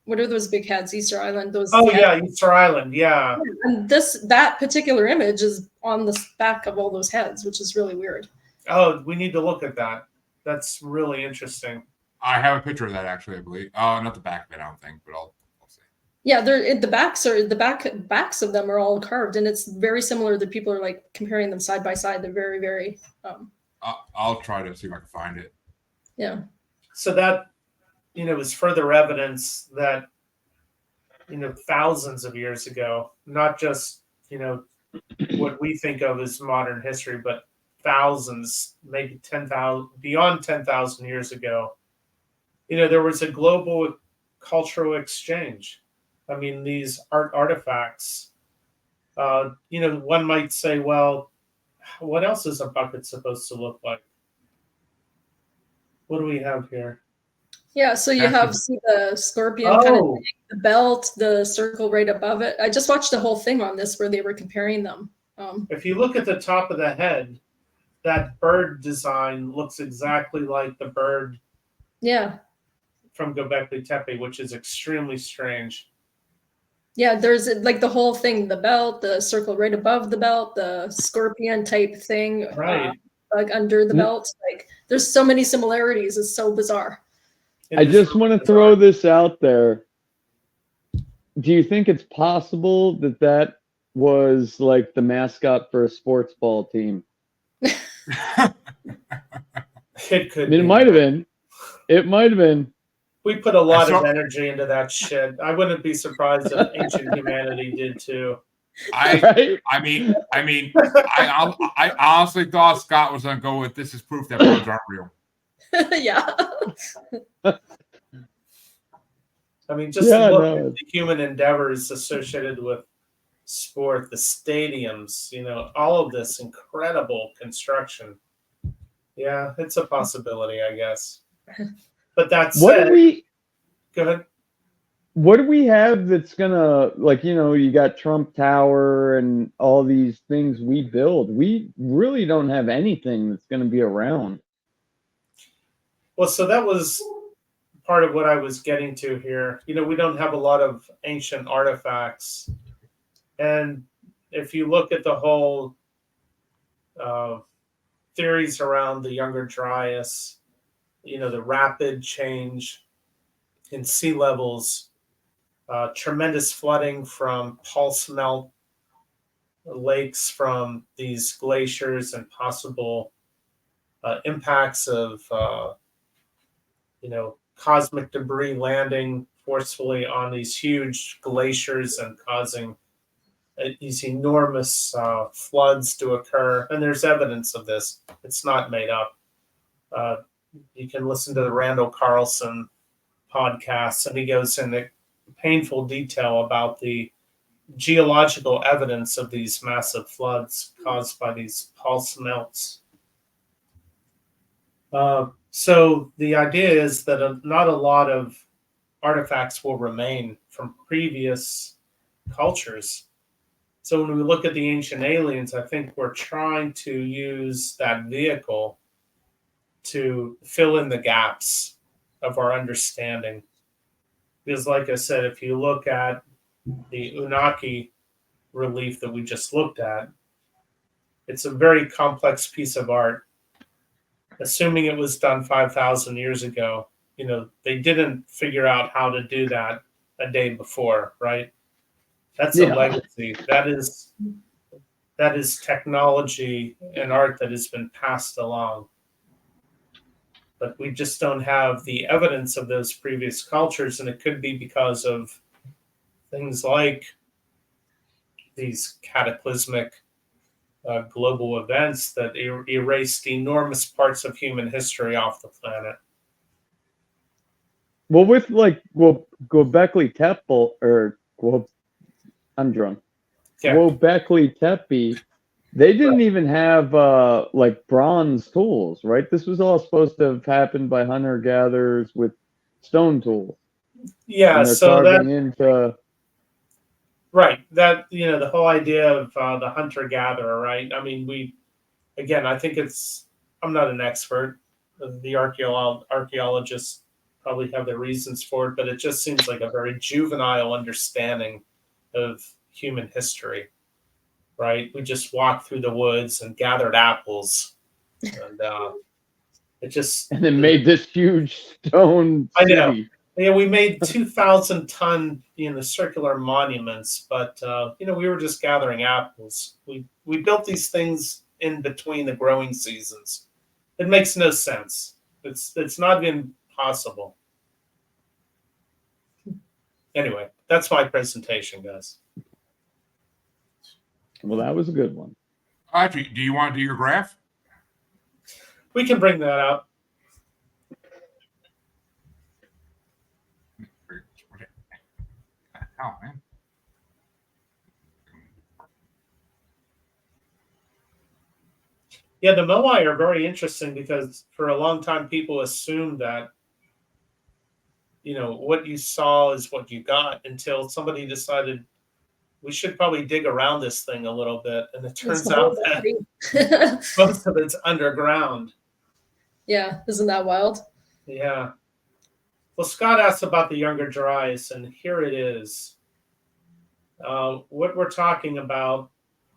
what are those big heads? Easter Island? Those heads? Yeah, Easter Island, yeah. And that particular image is on the back of all those heads, which is really weird. Oh, we need to look at that. That's really interesting. I have a picture of that, actually, I believe. Not the back of it, I don't think, but I'll see. Yeah, the backs of them are all carved, and it's very similar. The people are like comparing them side by side. They're very, very. I'll try to see if I can find it. Yeah. So that, is further evidence that, thousands of years ago, not just, what we think of as modern history, but thousands, maybe 10,000, beyond 10,000 years ago, there was a global cultural exchange. I mean, these artifacts, one might say, well, what else is a bucket supposed to look like? What do we have here? Yeah, so you have the scorpion kind of thing, the belt, the circle right above it. I just watched the whole thing on this where they were comparing them. If you look at the top of the head, that bird design looks exactly like the bird from Göbekli Tepe, which is extremely strange. Yeah, there's like the whole thing, the belt, the circle right above the belt, the scorpion type thing, right, like under the belt. Like there's so many similarities. It's so bizarre. I just want to throw this out there. Do you think it's possible that was like the mascot for a sports ball team? It could. I mean, it might have been. It might have been. We put a lot of energy into that shit. I wouldn't be surprised if ancient humanity did too. I honestly thought Scott was going to go with this is proof that birds aren't real. Yeah. I mean, just look at the human endeavors associated with sport, the stadiums, all of this incredible construction. Yeah, it's a possibility, I guess. But that said, go ahead. What do we have that's gonna, like, you got Trump Tower and all these things we build. We really don't have anything that's gonna be around. Well, so that was part of what I was getting to here. We don't have a lot of ancient artifacts. And if you look at the whole theories around the Younger Dryas, the rapid change in sea levels, tremendous flooding from pulse melt lakes from these glaciers, and possible impacts of cosmic debris landing forcefully on these huge glaciers and causing these enormous floods to occur. And there's evidence of this. It's not made up. You can listen to the Randall Carlson podcast, and he goes into painful detail about the geological evidence of these massive floods caused by these pulse melts. So the idea is that not a lot of artifacts will remain from previous cultures. So when we look at the ancient aliens, I think we're trying to use that vehicle to fill in the gaps of our understanding. Because like I said, if you look at the Unaki relief that we just looked at, it's a very complex piece of art. Assuming it was done 5,000 years ago, they didn't figure out how to do that a day before, right? That's a legacy. That is technology and art that has been passed along. But we just don't have the evidence of those previous cultures, and it could be because of things like these cataclysmic global events that erased enormous parts of human history off the planet. Well, with Göbekli Tepe, I'm drunk. Yeah. Göbekli Tepe, they didn't even have bronze tools, right? This was all supposed to have happened by hunter-gatherers with stone tools. Yeah, and they're so carving into right. That the whole idea of the hunter-gatherer, right? I mean, I think I'm not an expert. The archaeologists probably have their reasons for it, but it just seems like a very juvenile understanding of human history, right? We just walked through the woods and gathered apples, and and then made this huge stone city. I know. Yeah, we made 2,000-ton circular monuments, but we were just gathering apples. We built these things in between the growing seasons. It makes no sense. It's not even possible. Anyway, that's my presentation, guys. Well, that was a good one. Audrey, do you want to do your graph? We can bring that up. Oh, man. Yeah, the Moai are very interesting because for a long time people assumed that what you saw is what you got until somebody decided we should probably dig around this thing a little bit, and it turns out that most of it's underground. Yeah, isn't that wild? Yeah. Well, Scott asked about the Younger Dryas, and here it is. What we're talking about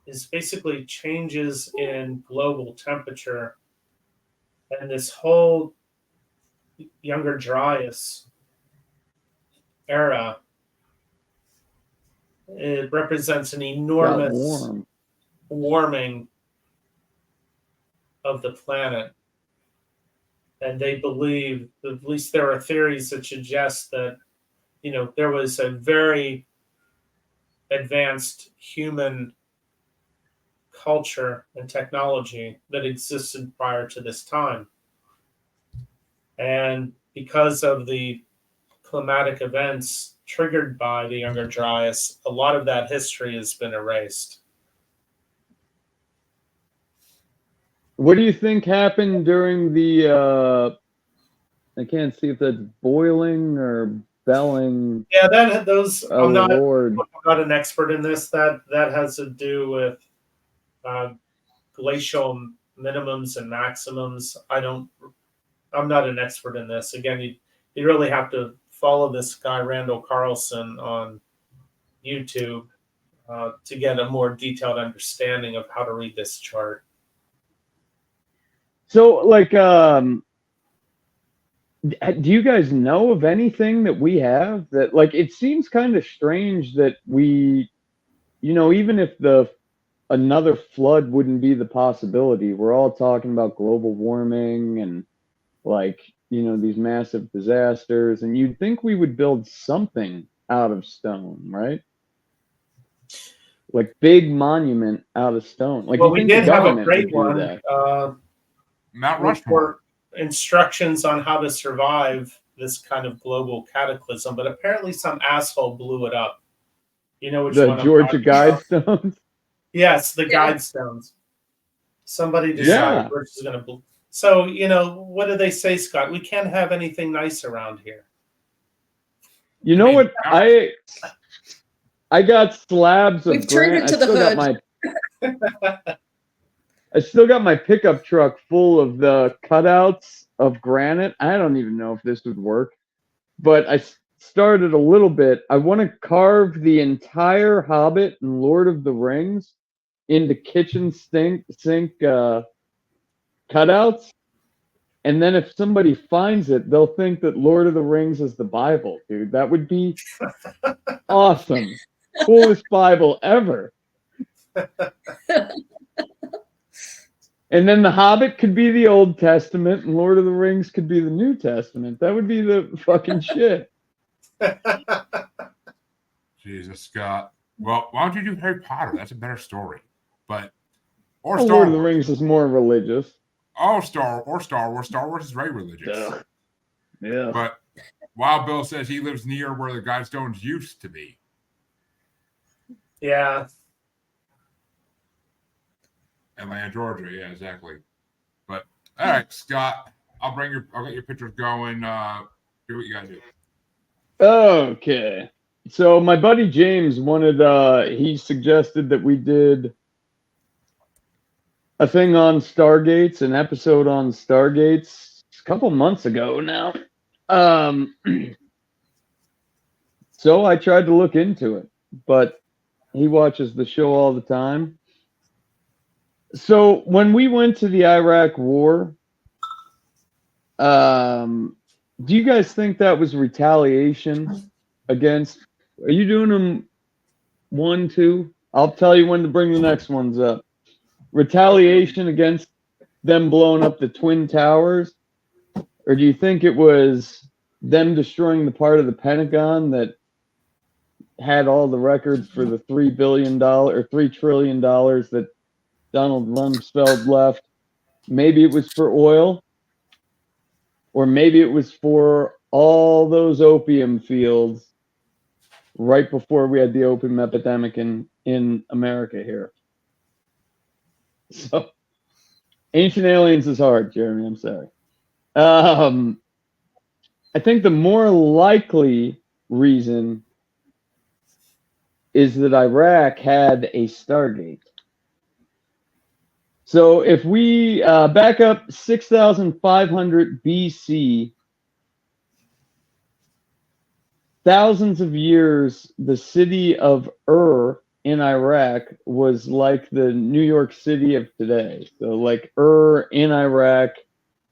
is basically changes in global temperature, and this whole Younger Dryas era, it represents an enormous warming of the planet. And they believe, at least there are theories that suggest that, there was a very advanced human culture and technology that existed prior to this time. And because of the climatic events triggered by the Younger Dryas, a lot of that history has been erased. What do you think happened during the I can't see if that's boiling or belling? Yeah, I'm not an expert in this. That has to do with glacial minimums and maximums. I'm not an expert in this. Again, you really have to follow this guy Randall Carlson on YouTube to get a more detailed understanding of how to read this chart. So, do you guys know of anything that we have that, it seems kind of strange that we, even if another flood wouldn't be the possibility, we're all talking about global warming and these massive disasters, and you'd think we would build something out of stone, right? Big monument out of stone. Well, we did have a great one. Mount Rushmore. Instructions on how to survive this kind of global cataclysm, but apparently some asshole blew it up. You know which one? The Georgia Guidestones? Yes, the Guidestones. Somebody decided we're just going to. So, what do they say, Scott? We can't have anything nice around here. You know what? I got slabs of We've turned granite. into the hood. I still got my pickup truck full of the cutouts of granite. I don't even know if this would work, but I started a little bit. I want to carve the entire Hobbit and Lord of the Rings into kitchen sink cutouts. And then if somebody finds it, they'll think that Lord of the Rings is the Bible, dude. That would be awesome. Coolest Bible ever. And then the Hobbit could be the Old Testament and Lord of the Rings could be the New Testament. That would be the fucking shit. Jesus, Scott. Well, why don't you do Harry Potter? That's a better story. But or Well, Star Lord of the Wars. Rings is more religious. Oh, Star Wars. Star Wars is very religious. Ugh. Yeah. But Wild Bill says he lives near where the Guidestones used to be. Yeah. Atlanta, Georgia. Yeah, exactly. But all right, Scott, I'll get your pictures going. Do what you gotta do. Okay. So my buddy James he suggested that we did a thing on Stargates, an episode on Stargates a couple months ago now. So I tried to look into it, but he watches the show all the time. So when we went to the Iraq War, do you guys think that was retaliation against? Are you doing them 1, 2? I'll tell you when to bring the next ones up. Retaliation against them blowing up the Twin Towers? Or do you think it was them destroying the part of the Pentagon that had all the records for the $3 billion or $3 trillion that Donald Rumsfeld left? Maybe it was for oil, or maybe it was for all those opium fields right before we had the opium epidemic in America here. So, Ancient Aliens is hard, Jeremy. I'm sorry. I think the more likely reason is that Iraq had a Stargate. So if we back up 6,500 BC, thousands of years, the city of Ur in Iraq was like the New York City of today. So like Ur in Iraq,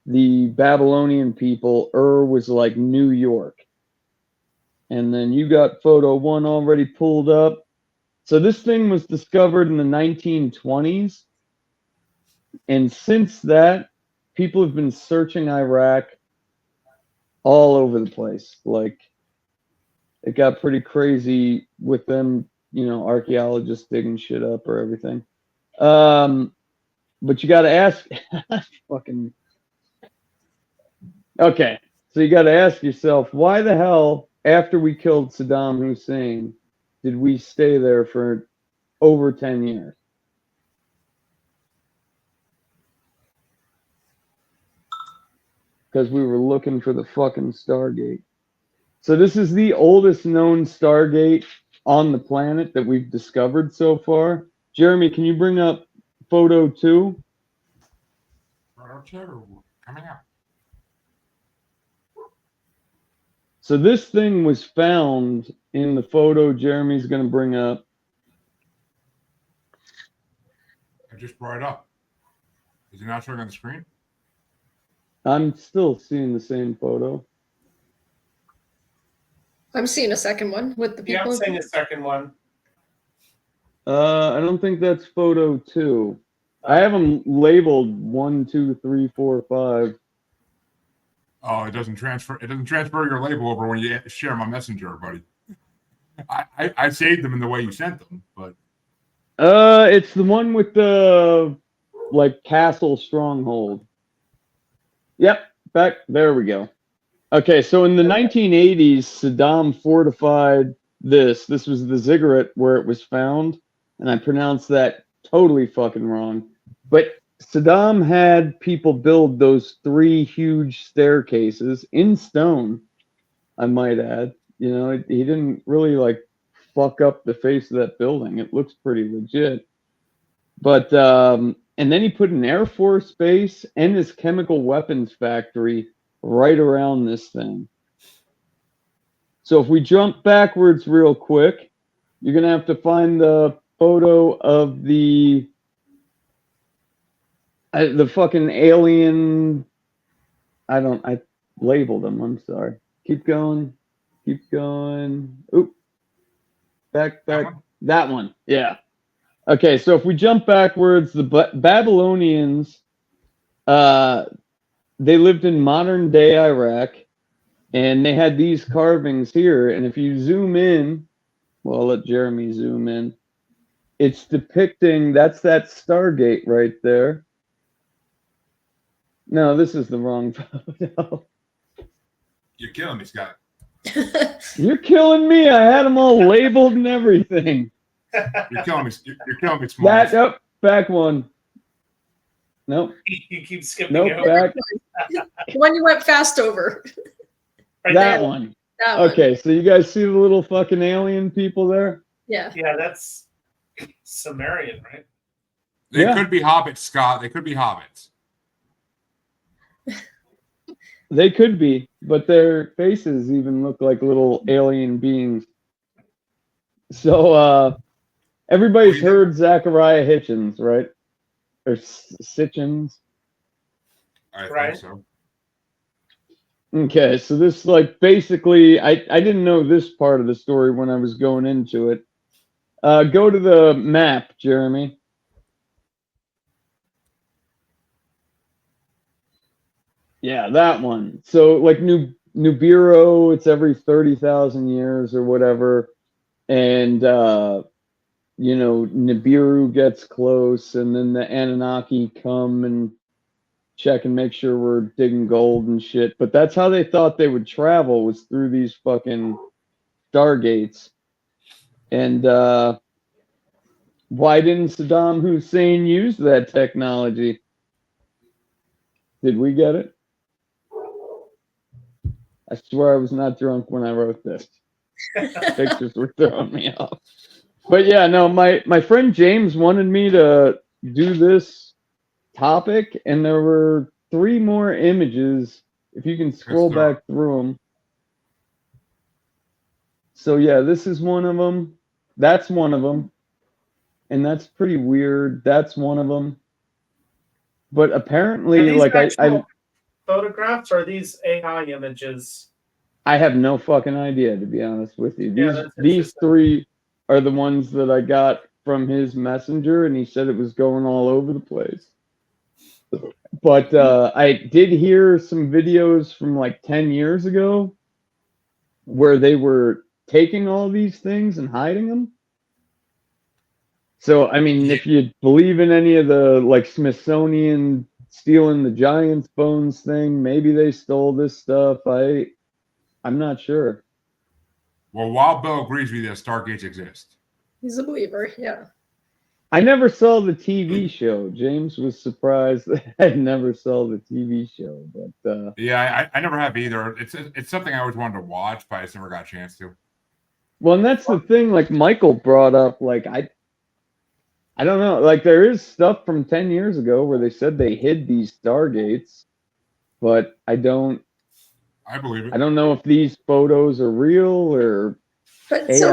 the Babylonian people, Ur was like New York. And then you got photo 1 already pulled up. So this thing was discovered in the 1920s. And since that, people have been searching Iraq all over the place. Like, it got pretty crazy with them, archaeologists digging shit up or everything. But you got to ask, okay. So you got to ask yourself, why the hell, after we killed Saddam Hussein, did we stay there for over 10 years? Because we were looking for the fucking Stargate. So this is the oldest known Stargate on the planet that we've discovered so far. Jeremy, can you bring up photo 2? Photo 2 coming up. So this thing was found in the photo Jeremy's going to bring up. I just brought it up. Is it not showing on the screen? I'm still seeing the same photo. I'm seeing a second one with the Yeah, people. I'm seeing a second one. I don't think that's photo 2. I have them labeled 1, 2, 3, 4, 5. Oh, it doesn't transfer. It doesn't transfer your label over when you share my messenger, buddy. I saved them in the way you sent them, but It's the one with the castle stronghold. Yep, back there we go. Okay, so in the 1980s, Saddam fortified this. This was the ziggurat where it was found, and I pronounced that totally fucking wrong. But Saddam had people build those 3 huge staircases in stone, I might add. He didn't really fuck up the face of that building. It looks pretty legit. But and then he put an Air Force base and his chemical weapons factory right around this thing. So if we jump backwards real quick, you're gonna have to find the photo of the fucking alien. I labeled them. I'm sorry. Keep going. Keep going. Oop. Back. That one. Yeah. Okay, so if we jump backwards, the Babylonians, they lived in modern day Iraq, and they had these carvings here. And if you zoom in, well, I'll let Jeremy zoom in. It's depicting, that's that Stargate right there. No, this is the wrong photo. You're killing me, Scott. You're killing me. I had them all labeled and everything. You're killing me. You're killing me, Smalls. Nope, back one. Nope. You keep skipping. Nope, back. The one you went fast over. Right That there. one. That one. Okay, so you guys see the little fucking alien people there? Yeah. Yeah, that's Sumerian, right? They could be hobbits, Scott. They could be hobbits. They could be, but their faces even look like little alien beings. So, everybody's heard Zachariah Hitchens, right? Or Sitchens. I Right. think so. Okay, so this, like, basically, I didn't know this part of the story when I was going into it. Go to the map, Jeremy. Yeah, that one. So, like, Nibiru, it's every 30,000 years or whatever. And, you know, Nibiru gets close, and then the Anunnaki come and check and make sure we're digging gold and shit. But that's how they thought they would travel, was through these fucking stargates. And why didn't Saddam Hussein use that technology? Did we get it? I swear I was not drunk when I wrote this. Pictures were throwing me off. But yeah, no, my friend James wanted me to do this topic, and there were 3 more images. If you can scroll back through them. So yeah, this is one of them. That's one of them. And that's pretty weird. That's one of them. But apparently, like I photographs, or are these AI images? I have no fucking idea, to be honest with you. Yeah, These 3 are the ones that I got from his messenger, and he said it was going all over the place. But I did hear some videos from like 10 years ago where they were taking all these things and hiding them. So, I mean, if you believe in any of the, like, Smithsonian stealing the giant's bones thing, maybe they stole this stuff. I'm not sure. Well, Wild Bill agrees with you that Stargates exist. He's a believer, yeah. I never saw the TV show. James was surprised that I never saw the TV show. But yeah, I never have either. It's something I always wanted to watch, but I just never got a chance to. Well, and that's the thing, like Michael brought up, like, I don't know, like, there is stuff from 10 years ago where they said they hid these Stargates, but I believe it. I don't know if these photos are real or But AI so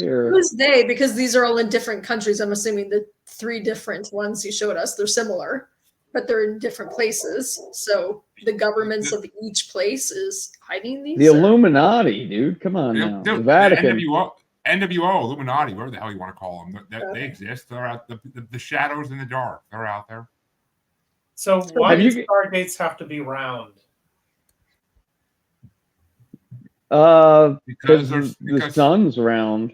or who's they? Because these are all in different countries. I'm assuming the 3 different ones you showed us, they're similar, but they're in different places. So the governments of each place is hiding these? the Illuminati, dude. Come on now. The Vatican. NWO, Illuminati, whatever the hell you want to call them. They exist. They're out the shadows in the dark. They're out there. So why do stargates have to be round? Because the sun's round.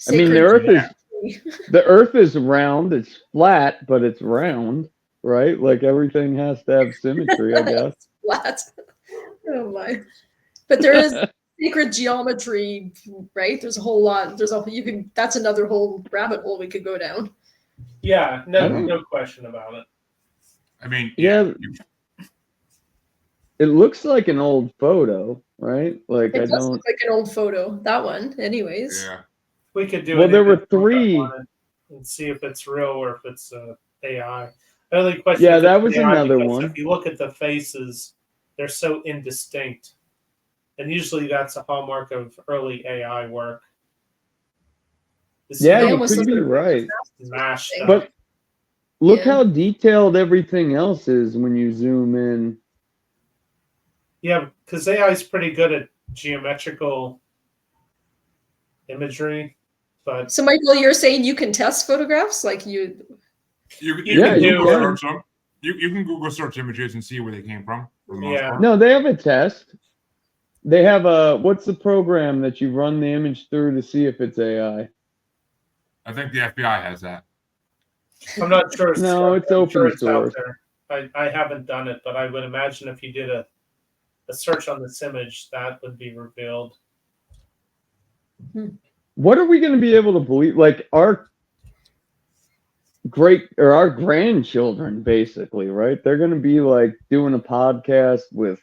I mean, the Earth is round. It's flat, but it's round, right? Like, everything has to have symmetry, I guess. Flat. Oh my! But there is sacred geometry, right? There's a whole lot. That's another whole rabbit hole we could go down. Yeah, no question about it. I mean, yeah. It looks like an old photo, right? Like, it does look like an old photo. That one, anyways. Yeah. We could do Well, it. there were 3. And see if it's real or if it's AI. The only question. Yeah, if that it's was AI, another because one. If you look at the faces, they're so indistinct, and usually that's a hallmark of early AI work. Yeah, you could be right. Mashed up. But look how detailed everything else is when you zoom in. Yeah, because AI is pretty good at geometrical imagery. But so, Michael, you're saying you can test photographs, like you can do search them. You can Google search images and see where they came from. For the most part. No, they have a test. They have what's the program that you run the image through to see if it's AI? I think the FBI has that. I'm not sure. No, it's open source. Out there. I haven't done it, but I would imagine if you did a search on this image, that would be revealed. What are we going to be able to believe? Like our grandchildren, basically, right? They're going to be like doing a podcast with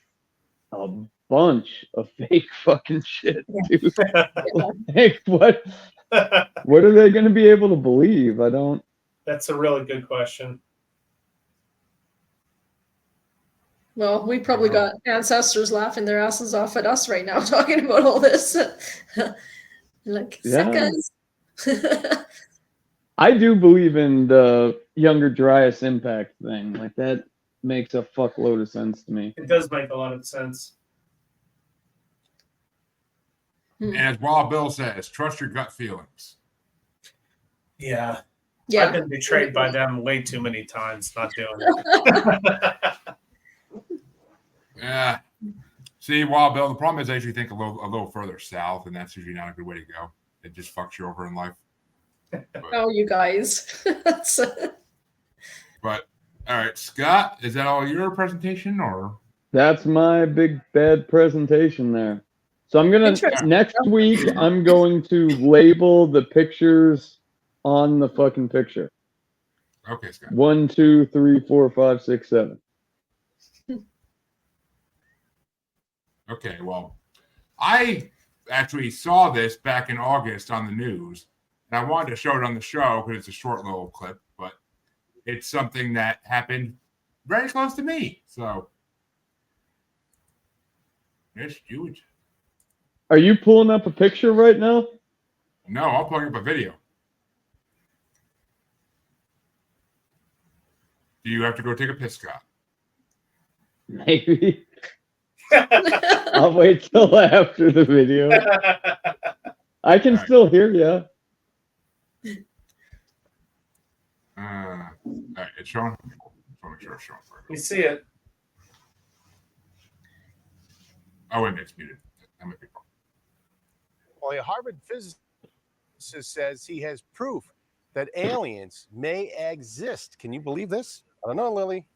a bunch of fake fucking shit, dude. Like, what are they going to be able to believe? I don't. That's a really good question. Well, we probably got ancestors laughing their asses off at us right now talking about all this. Like, suckers. I do believe in the Younger Dryas impact thing. Like, that makes a fuckload of sense to me. It does make a lot of sense. And as Wild Bill says, trust your gut feelings. Yeah. I've been betrayed by them way too many times not doing it. Yeah. See, Wild Bill, the problem is I usually think a little further south, and that's usually not a good way to go. It just fucks you over in life. Oh, you guys. But all right, Scott, is that all your presentation, or? That's my big bad presentation there. So I'm gonna next week. I'm going to label the pictures on the fucking picture. Okay, Scott. 1, 2, 3, 4, 5, 6, 7. Okay, well, I actually saw this back in August on the news, and I wanted to show it on the show because it's a short little clip, but it's something that happened very close to me. So it's huge. Are you pulling up a picture right now? No, I'm pulling up a video. Do you have to go take a piss, Scott? Maybe. I'll wait till after the video. I can still hear you. All right, it's showing. Make sure it's showing. You see it. Oh, wait a minute, it's muted. That might be wrong. Well, a Harvard physicist says he has proof that aliens may exist. Can you believe this? I don't know, Lily.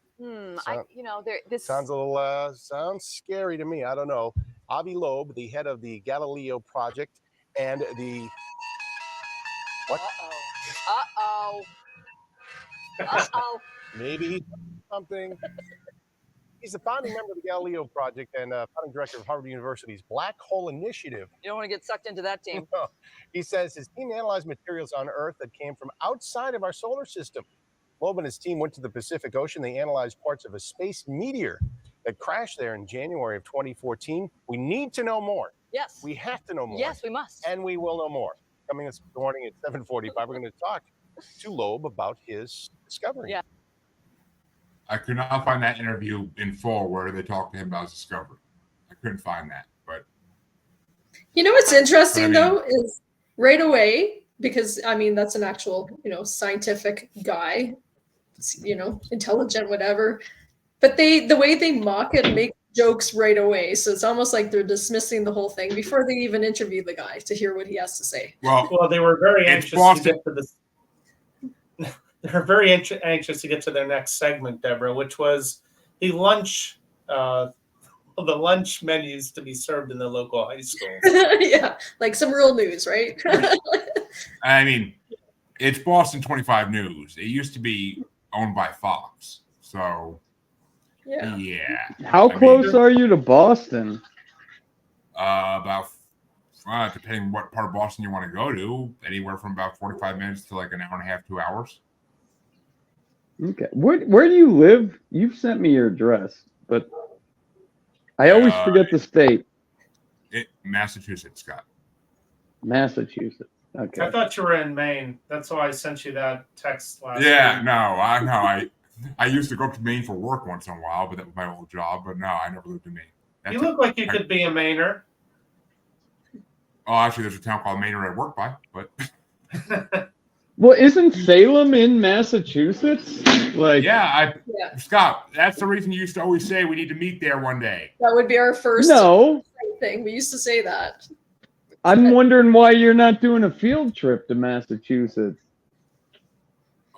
This sounds a little sounds scary to me. I don't know. Avi Loeb, the head of the Galileo Project, and the what? Maybe something. He's the founding member of the Galileo Project and founding director of Harvard University's Black Hole Initiative. You don't want to get sucked into that team. No. He says his team analyzed materials on Earth that came from outside of our solar system. Loeb and his team went to the Pacific Ocean. They analyzed parts of a space meteor that crashed there in January of 2014. We need to know more. Yes. We have to know more. Yes, we must. And we will know more. Coming this morning at 7:45, we're going to talk to Loeb about his discovery. Yeah. I could not find that interview in full where they talked to him about his discovery. I couldn't find that, but you know what's interesting though is right away, because that's an actual scientific guy, intelligent, whatever. But the way they mock it, make jokes right away, so it's almost like they're dismissing the whole thing before they even interview the guy to hear what he has to say. Well, they were very anxious to get to this. They're very anxious to get to their next segment, Deborah, which was the lunch menus to be served in the local high schools. Yeah, like some real news, right? I mean, it's Boston 25 News. It used to be owned by Fox, so yeah. How close are you to Boston? About depending what part of Boston you want to go to, anywhere from about 45 minutes to like an hour and a half, 2 hours. Okay. Where do you live? You've sent me your address, but I always forget the state. Massachusetts, Scott. Massachusetts. Okay. I thought you were in Maine. That's why I sent you that text last Yeah, week. no, I know. I used to go up to Maine for work once in a while, but that was my old job. But no, I never lived in Maine. You look like you could be a Mainer. Oh, actually, there's a town called Maine I work by, but. Well, isn't Salem in Massachusetts? Like, yeah, Scott, that's the reason you used to always say we need to meet there one day. That would be our first thing. We used to say that. I'm wondering why you're not doing a field trip to Massachusetts.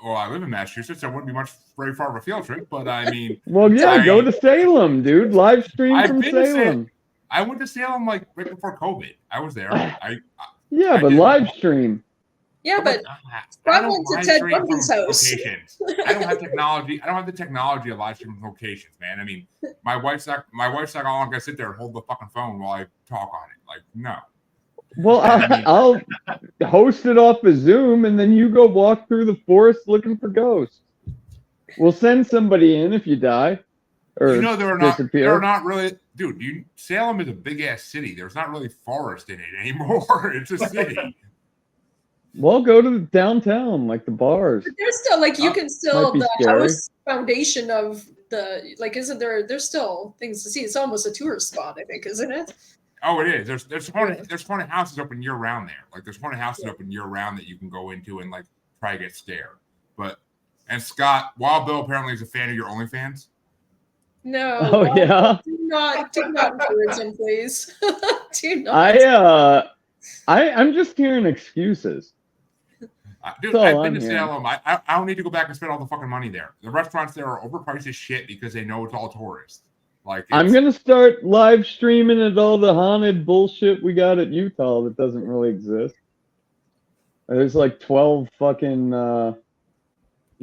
Well, I live in Massachusetts, so it wouldn't be very far of a field trip, but I mean. Well, yeah, go to Salem, dude. Live stream from Salem. I went to Salem like right before COVID. I was there. Yeah, but live stream. Yeah, but I went to Ted Bundy's house. I don't have technology. I don't have the technology of live streaming locations, man. I mean, my wife's not all gonna sit there and hold the fucking phone while I talk on it. Like, no. Well, I'll host it off of Zoom, and then you go walk through the forest looking for ghosts. We'll send somebody in if you die or they're not really, dude. Salem is a big ass city. There's not really forest in it anymore. It's a city. Well, go to the downtown, like the bars. But there's still you can still the scary. house foundation of the isn't there? There's still things to see. It's almost a tourist spot, I think, isn't it? Oh, it is. There's plenty of houses open year round there. Like there's plenty of houses open year round that you can go into and like try to get scared. And Scott, Wild Bill apparently is a fan of your OnlyFans. No. Oh yeah. Do not encourage him, please. Do not. I'm just hearing excuses. Dude, I've been to Salem. I don't need to go back and spend all the fucking money there. The restaurants there are overpriced as shit because they know it's all tourists. I'm gonna start live streaming at all the haunted bullshit we got at Utah that doesn't really exist. There's like 12 fucking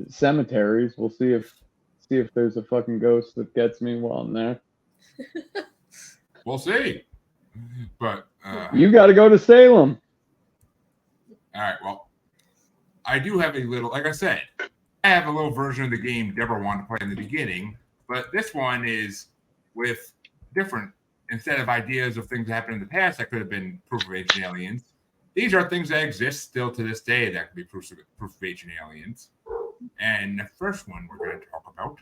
cemeteries. We'll see if there's a fucking ghost that gets me while I'm there. We'll see. But you got to go to Salem. All right. Well, I do have a little, like I said, I have a little version of the game Deborah wanted to play in the beginning, but this one is with different, instead of ideas of things that happened in the past that could have been proof of ancient aliens, these are things that exist still to this day that can be proof of ancient aliens. And the first one we're going to talk about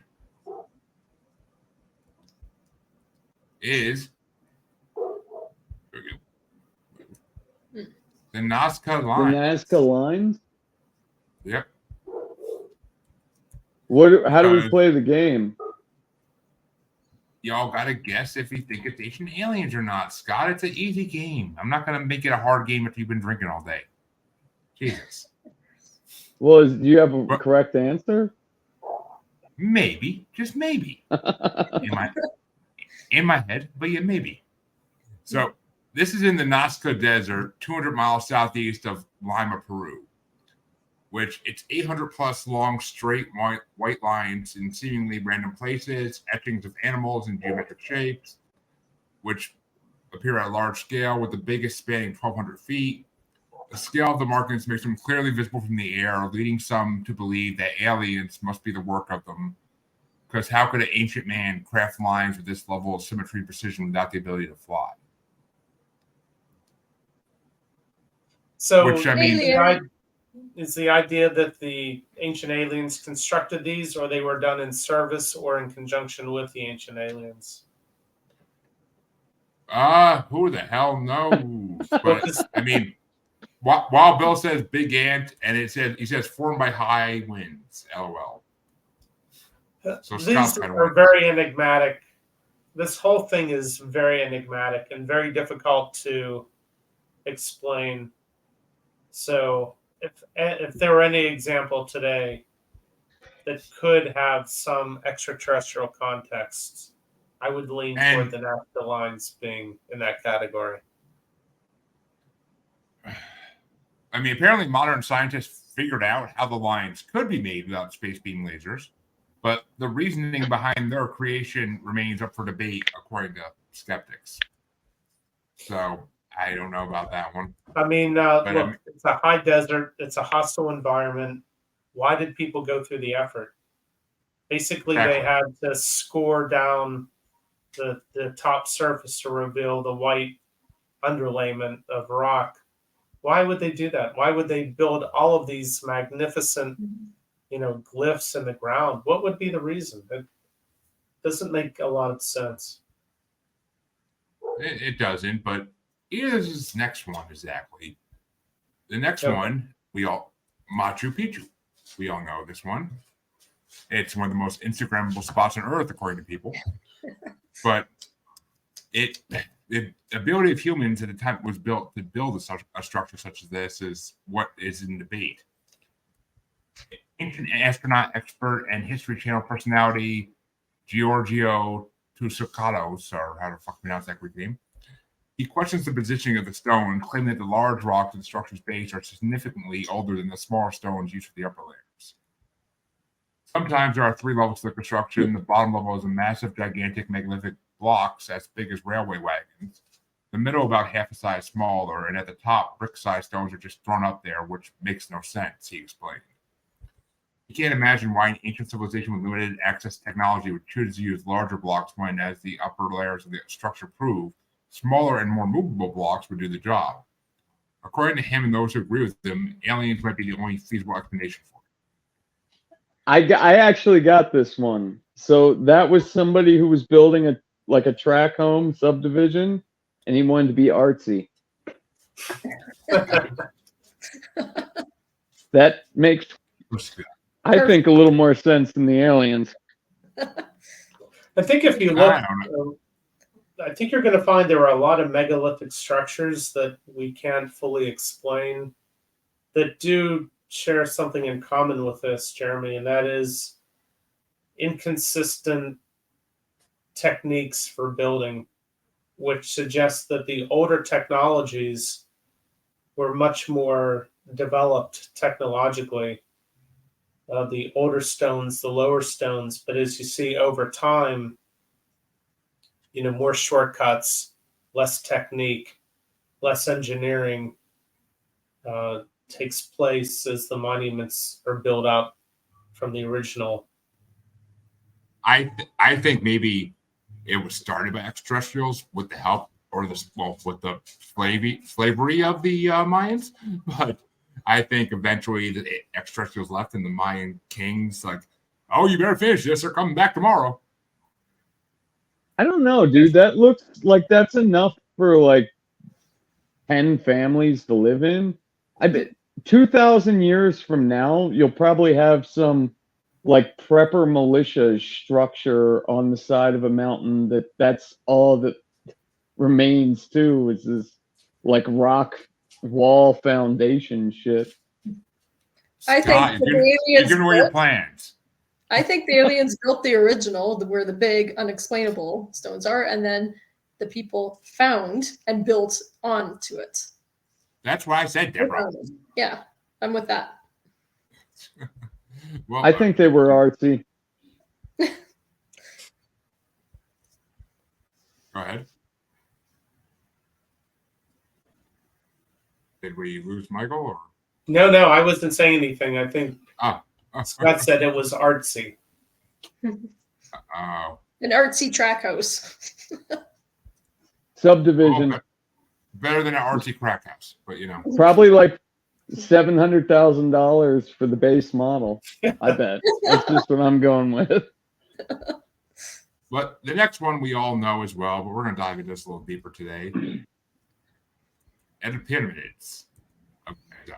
is the Nazca Lines. The Nazca Lines? Yep. How do we play the game? Y'all got to guess if you think it's ancient aliens or not. Scott, it's an easy game. I'm not going to make it a hard game if you've been drinking all day. Jesus. Well, do you have a correct answer? Maybe. Just maybe. in my head, but yeah, maybe. So this is in the Nazca Desert, 200 miles southeast of Lima, Peru, which it's 800 plus long, straight white lines in seemingly random places, etchings of animals in geometric shapes, which appear at a large scale, with the biggest spanning 1,200 feet. The scale of the markings makes them clearly visible from the air, leading some to believe that aliens must be the work of them. Because how could an ancient man craft lines with this level of symmetry and precision without the ability to fly? So, which, I mean, is the idea that the ancient aliens constructed these, or they were done in service or in conjunction with the ancient aliens? Who the hell knows? But I mean, while Bill says big ant, and he says formed by high winds. LOL. So these are very enigmatic. This whole thing is very enigmatic and very difficult to explain. So if there were any example today that could have some extraterrestrial context, I would lean toward the Nazca Lines being in that category. I mean, apparently modern scientists figured out how the lines could be made without space beam lasers, but the reasoning behind their creation remains up for debate, according to skeptics. So I don't know about that one. I mean, look, it's a high desert. It's a hostile environment. Why did people go through the effort? Basically, they had to score down the top surface to reveal the white underlayment of rock. Why would they do that? Why would they build all of these magnificent, glyphs in the ground? What would be the reason? It doesn't make a lot of sense. It doesn't, but here's this next one exactly. The next one, Machu Picchu. We all know this one. It's one of the most Instagrammable spots on Earth, according to people. But the ability of humans at the time it was built to build a structure such as this is what is in debate. Ancient astronaut expert and History Channel personality Giorgio Tsoukalos, or how to fuck pronounce that Greek name, he questions the positioning of the stone, claiming that the large rocks at the structure's base are significantly older than the smaller stones used for the upper layers. Sometimes there are 3 levels to the construction. The bottom level is a massive, gigantic, megalithic blocks as big as railway wagons. The middle about half a size smaller, and at the top, brick-sized stones are just thrown up there, which makes no sense, he explained. You can't imagine why an ancient civilization with limited access to technology would choose to use larger blocks when, as the upper layers of the structure prove, smaller and more movable blocks would do the job. According to him and those who agree with him, aliens might be the only feasible explanation for it. I actually got this one. So that was somebody who was building a track home subdivision, and he wanted to be artsy. That makes, I think, a little more sense than the aliens. I think if you look, I think you're going to find there are a lot of megalithic structures that we can't fully explain that do share something in common with this, Jeremy, and that is inconsistent techniques for building, which suggests that the older technologies were much more developed technologically. The older stones, the lower stones, but as you see over time, more shortcuts, less technique, less engineering takes place as the monuments are built up from the original. I think maybe it was started by extraterrestrials with the help with the slavery of the Mayans, but I think eventually the extraterrestrials left and the Mayan kings like, oh, you better finish this, they're coming back tomorrow. I don't know, dude. That looks like that's enough for like 10 families to live in. I bet 2,000 years from now, you'll probably have some like prepper militia structure on the side of a mountain that's all that remains too, is this like rock wall foundation shit. I think you can know your plans. I think the aliens built the original, where the big unexplainable stones are, and then the people found and built onto it. That's why I said Deborah. Yeah, I'm with that. Well, I think they were artsy. Go ahead. Did we lose Michael? Or? No, I wasn't saying anything. I think Scott said it was artsy. An artsy track house. Subdivision. Better than an artsy crack house, but Probably like $700,000 for the base model. I bet. That's just what I'm going with. But the next one we all know as well, but we're going to dive into this a little deeper today. And the pyramids. Okay.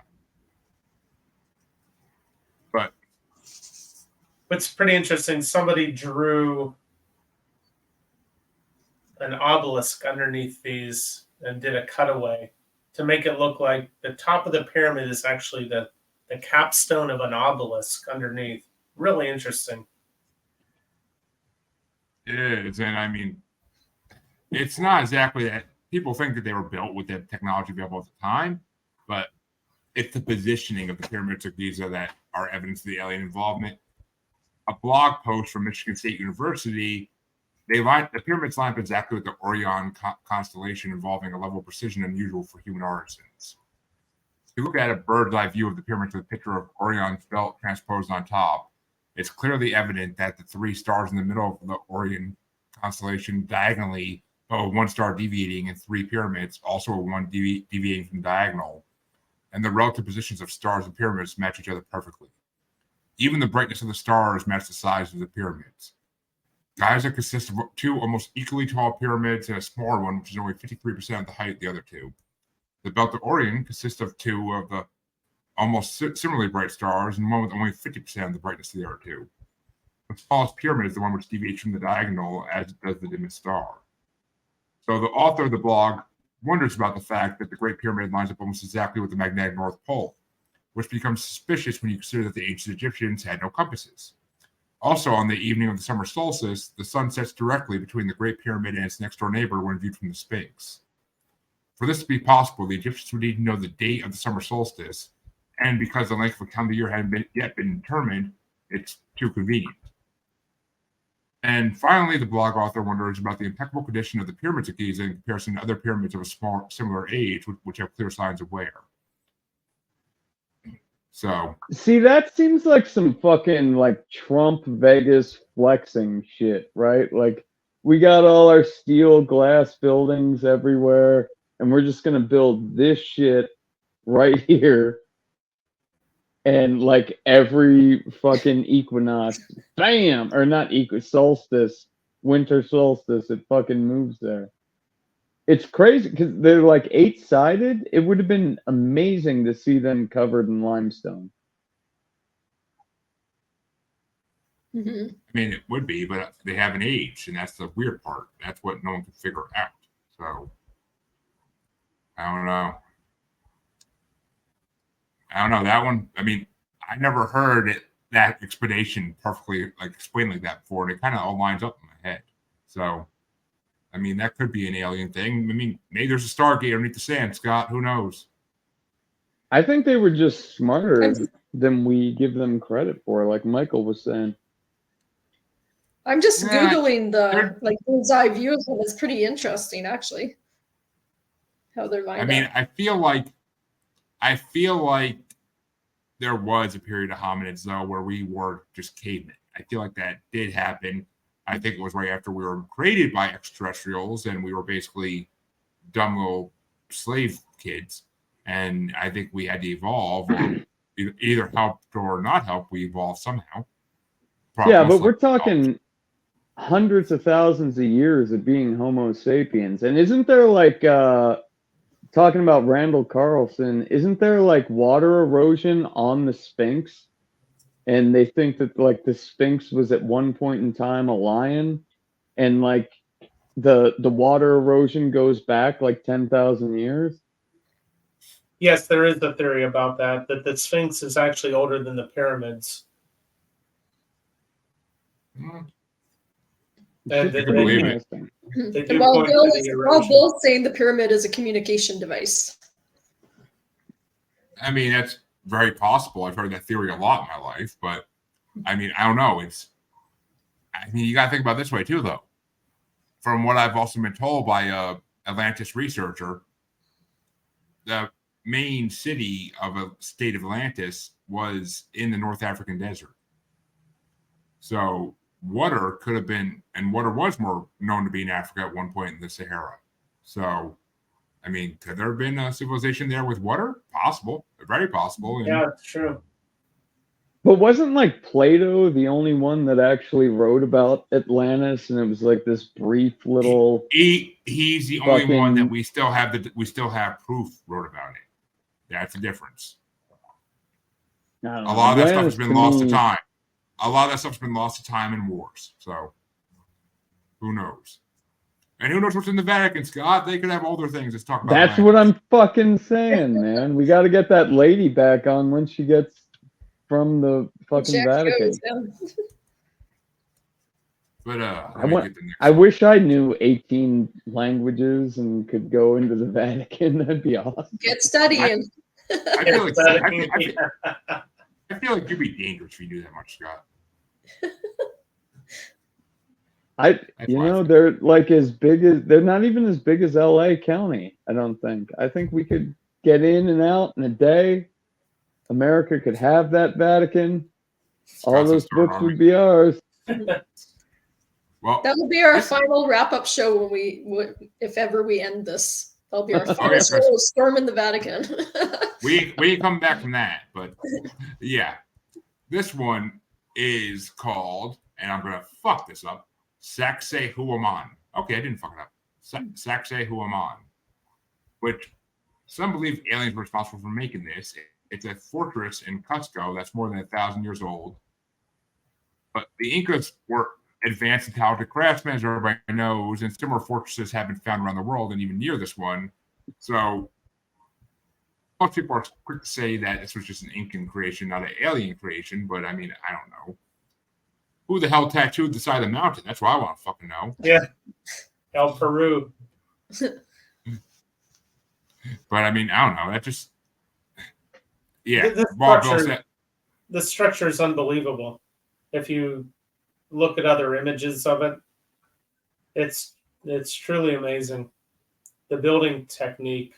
But it's pretty interesting. Somebody drew an obelisk underneath these and did a cutaway to make it look like the top of the pyramid is actually the capstone of an obelisk underneath. Really interesting. It is, and I mean, it's not exactly that people think that they were built with the technology available at the time, but it's the positioning of the pyramids of Giza that are evidence of the alien involvement. A blog post from Michigan State University the pyramids line up exactly with the Orion constellation, involving a level of precision unusual for human artisans. If you look at a bird's eye view of the pyramids with a picture of Orion's belt transposed on top, it's clearly evident that the 3 stars in the middle of the Orion constellation diagonally, with 1 star deviating, and 3 pyramids, also 1 deviating from diagonal, and the relative positions of stars and pyramids match each other perfectly. Even the brightness of the stars match the size of the pyramids. Giza consists of 2 almost equally tall pyramids and a smaller one, which is only 53% of the height of the other 2. The belt of Orion consists of 2 of the almost similarly bright stars, and one with only 50% of the brightness of the other 2. The smallest pyramid is the one which deviates from the diagonal, as does the dimmest star. So the author of the blog wonders about the fact that the Great Pyramid lines up almost exactly with the magnetic North Pole, which becomes suspicious when you consider that the ancient Egyptians had no compasses. Also, on the evening of the summer solstice, the sun sets directly between the Great Pyramid and its next-door neighbor when viewed from the Sphinx. For this to be possible, the Egyptians would need to know the date of the summer solstice, and because the length of a calendar year hadn't yet been determined, it's too convenient. And finally, the blog author wonders about the impeccable condition of the pyramids of Giza in comparison to other pyramids of a similar age, which have clear signs of wear. So, see, that seems like some fucking like Trump Vegas flexing shit, right? Like, we got all our steel glass buildings everywhere, and we're just gonna build this shit right here. And like every fucking equinox, bam, or not solstice, winter solstice, it fucking moves there. It's crazy because they're like 8-sided. It would have been amazing to see them covered in limestone. Mm-hmm. I mean, it would be, but they haven't aged, and that's the weird part. That's what no one can figure out. So, I don't know. That one. I mean, I never heard that explanation perfectly, like explained like that before, and it kind of all lines up in my head. So, I mean, that could be an alien thing. I mean, maybe there's a Stargate underneath the sand, Scott. Who knows? I think they were just smarter than we give them credit for, like Michael was saying. I'm just Googling the like bird's eye view of them. It's pretty interesting, actually, how they're lined up. I mean, I feel like there was a period of hominids, though, where we were just cavemen. I feel like that did happen. I think it was right after we were created by extraterrestrials, and we were basically dumb little slave kids. And I think we had to evolve, or either helped or not helped. We evolved somehow. Yeah, but we're talking hundreds of thousands of years of being Homo sapiens. And isn't there like, talking about Randall Carlson, isn't there like water erosion on the Sphinx? And they think that like the Sphinx was at one point in time a lion, and like the water erosion goes back like 10,000 years. Yes, there is a theory about that the Sphinx is actually older than the pyramids. And they believe it. They do While point to the erosion. Bill's saying the pyramid is a communication device. I mean, that's very possible. I've heard that theory a lot in my life, but I mean, I don't know. You got to think about it this way too, though. From what I've also been told by a Atlantis researcher, the main city of a state of Atlantis was in the North African desert. So water could have been, and water was more known to be in Africa at one point in the Sahara. So, I mean, could there have been a civilization there with water? Possible, very possible. Yeah, it's true. But wasn't like Plato the only one that actually wrote about Atlantis, and it was like this brief little? He's the only one that we still have proof wrote about it. That's the difference. A lot of that stuff has been lost to time. A lot of that stuff's been lost to time and wars. So, who knows? And who knows what's in the Vatican, Scott? They could have older things. Let's talk about. That's what I'm fucking saying, man. We got to get that lady back on when she gets from the fucking Vatican. But I wish I knew 18 languages and could go into the Vatican. That'd be awesome. Get studying. I feel like you'd be dangerous if you knew that much, Scott. They're like as big as they're not even as big as LA County. I don't think. I think we could get in and out in a day. America could have that Vatican. All those books would be ours. Well, that will be our final wrap-up show when if ever we end this. That'll be our final show, storm in the Vatican. we can come back from that, but yeah, this one is called, and I'm gonna fuck this up. Saxe Huaman. Okay, I didn't fuck it up. Saxe Huaman, which some believe aliens were responsible for making this. It's a fortress in Cusco that's more than 1,000 years old. But the Incas were advanced and talented craftsmen, as everybody knows, and similar fortresses have been found around the world and even near this one. So most people are quick to say that this was just an Incan creation, not an alien creation. But I mean, I don't know. Who the hell tattooed the side of the mountain? That's what I want to fucking know. Yeah. El Peru. But I mean, I don't know. That just... Yeah. The structure is unbelievable. If you look at other images of it, it's truly amazing. The building technique,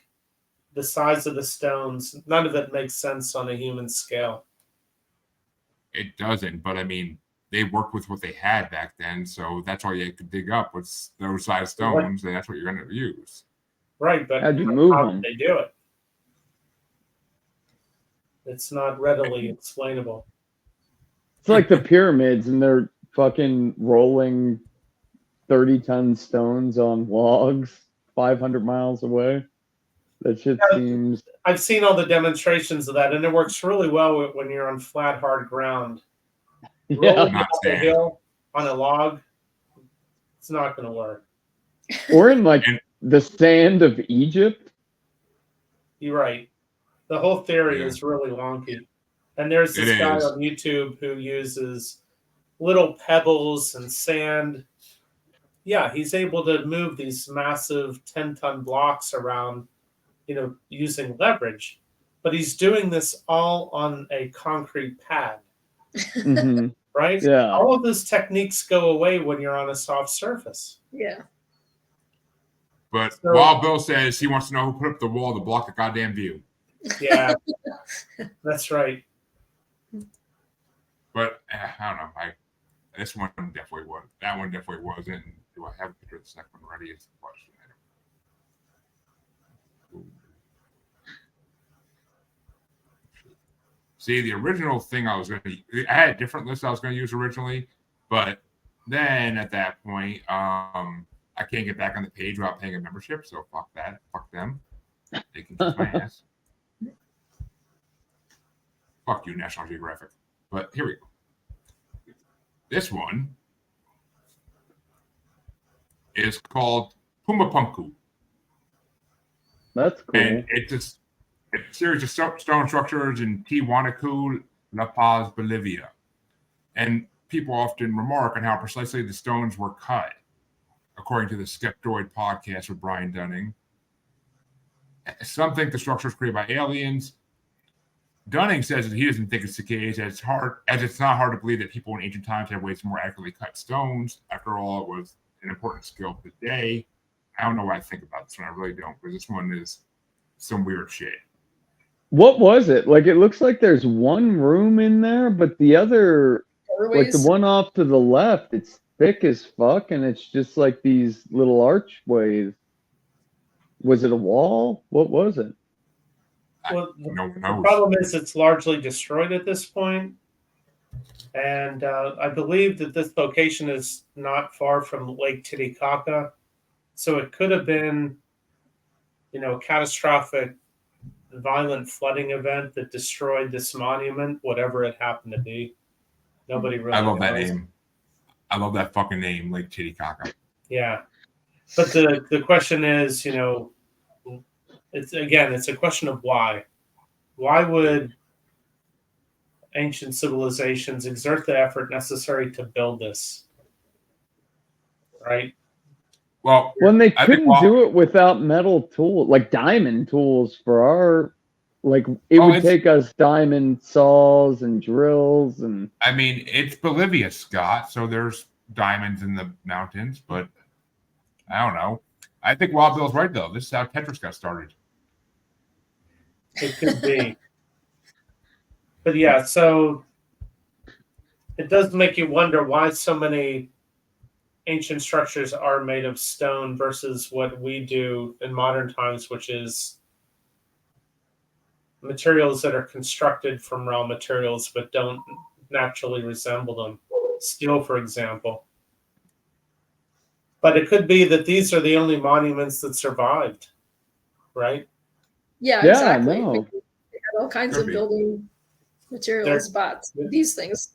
the size of the stones, none of it makes sense on a human scale. It doesn't, but I mean, they worked with what they had back then, so that's all you could dig up was those size stones, and that's what you're going to use. Right, but how'd you move how them? did they do it? It's not readily explainable. It's like the pyramids, and they're fucking rolling 30-ton stones on logs 500 miles away. That shit seems... I've seen all the demonstrations of that, and it works really well when you're on flat, hard ground. Rolling up a hill on a log, it's not going to work. Or in like the sand of Egypt. You're right. The whole theory is really wonky. And there's this guy on YouTube who uses little pebbles and sand. Yeah, he's able to move these massive 10-ton blocks around, using leverage. But he's doing this all on a concrete pad. Mm-hmm. Right? Yeah. All of those techniques go away when you're on a soft surface. Yeah. But Wild Bill says he wants to know who put up the wall to block the goddamn view. Yeah, that's right. But I don't know. This one definitely was. That one definitely was. And do I have a picture of the second one ready? Is the question. See, the original thing I had a different list I was going to use originally, but then at that point, I can't get back on the page without paying a membership. So fuck that. Fuck them. They can kiss my ass. Fuck you, National Geographic. But here we go. This one is called Pumapunku. That's cool. And it's a series of stone structures in Tiwanaku, La Paz, Bolivia. And people often remark on how precisely the stones were cut, according to the Skeptoid podcast with Brian Dunning. Some think the structure was created by aliens. Dunning says that he doesn't think it's the case, as it's not hard to believe that people in ancient times had ways to more accurately cut stones. After all, it was an important skill of the day. I don't know what I think about this one. I really don't, because this one is some weird shit. What was it? Like, it looks like there's one room in there, but the other, like the one off to the left, it's thick as fuck, and it's just like these little archways. Was it a wall? What was it? Well, the problem is it's largely destroyed at this point. And I believe that this location is not far from Lake Titicaca. So it could have been, a catastrophic, violent flooding event that destroyed this monument, whatever it happened to be. Nobody really knows. That name. I love that fucking name, Lake Titicaca. Yeah. But the question is, it's a question of why. Why would ancient civilizations exert the effort necessary to build this? Right? Well, when they couldn't do it without metal tools, like diamond tools for our, like it would take us diamond saws and drills and. I mean, it's Bolivia, Scott. So there's diamonds in the mountains, but I don't know. I think Wild Bill's right though. This is how Tetris got started. It could be. But yeah, so it does make you wonder why so many ancient structures are made of stone versus what we do in modern times, which is materials that are constructed from raw materials but don't naturally resemble them. Steel, for example. But it could be that these are the only monuments that survived, right? Yeah, Yeah, exactly. no. They had all kinds Could of be. building materials, but these things.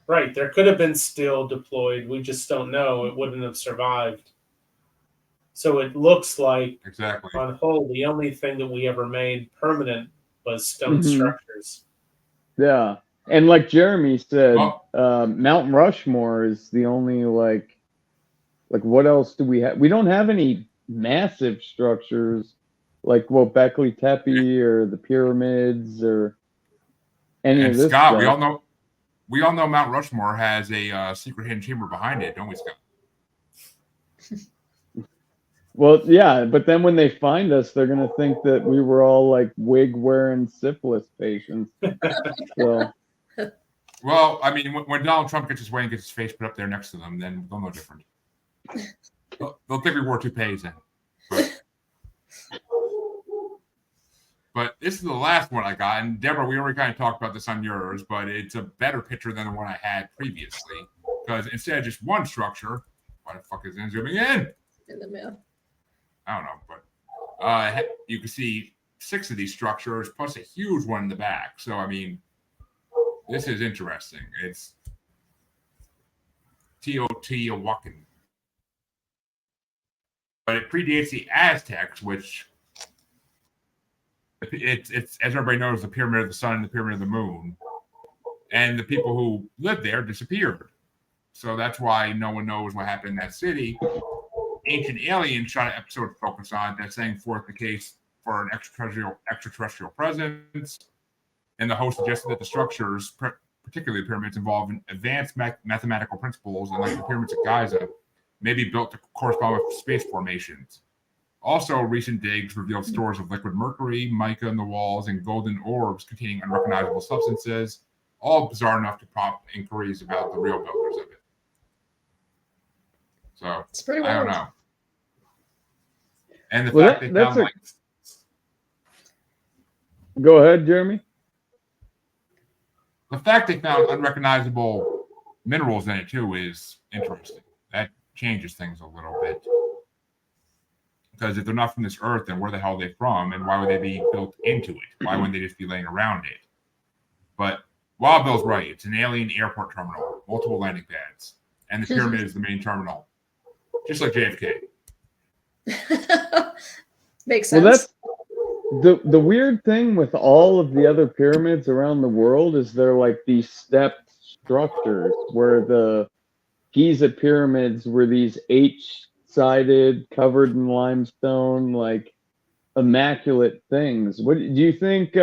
Right. There could have been steel deployed. We just don't know. It wouldn't have survived. So it looks like, Exactly. on whole, the only thing that we ever made permanent was stone Mhm. structures. Yeah. And like Jeremy said, Oh. Mount Rushmore is the only like what else do we have? We don't have any massive structures like Göbekli Tepe or the pyramids or any And of this Scott, stuff. we all know Mount Rushmore has a secret hidden chamber behind it, don't we, Scott? Well, yeah, but then when they find us, they're gonna think that we were all like wig-wearing syphilis patients. So, Well, I mean, when Donald Trump gets his way and gets his face put up there next to them, then they'll know different. They'll think we wore toupees then. But this is the last one I got. And Deborah, we already kind of talked about this on yours, but it's a better picture than the one I had previously. Because instead of just one structure, why the fuck is it zooming in? In the mail. I don't know, but you can see 6 of these structures plus a huge one in the back. So, I mean, this is interesting. It's Teotihuacan. But it predates the Aztecs, which it's as everybody knows, the Pyramid of the Sun and the Pyramid of the Moon. And the people who lived there disappeared. So that's why no one knows what happened in that city. Ancient Aliens shot an episode focused on that, setting forth the case for an extraterrestrial presence. And the host suggested that the structures, particularly the pyramids, involve advanced mathematical principles, and like the pyramids of Giza, may be built to correspond with space formations. Also, recent digs revealed stores of liquid mercury, mica in the walls, and golden orbs containing unrecognizable substances, all bizarre enough to prompt inquiries about the real builders of it. So, It's pretty I don't wild. know. And the Well, fact they found like... Go ahead, Jeremy. The fact they found unrecognizable minerals in it, too, is interesting. That changes things a little bit. Because if they're not from this earth, then where the hell are they from? And why would they be built into it? Why wouldn't they just be laying around it? But Wild Bill's right. It's an alien airport terminal, multiple landing pads. And the pyramid is the main terminal. Just like JFK. Makes sense. Well, that's the weird thing with all of the other pyramids around the world is they're like these stepped structures where the Giza pyramids were these H-sided, covered in limestone, like immaculate things. What do you think?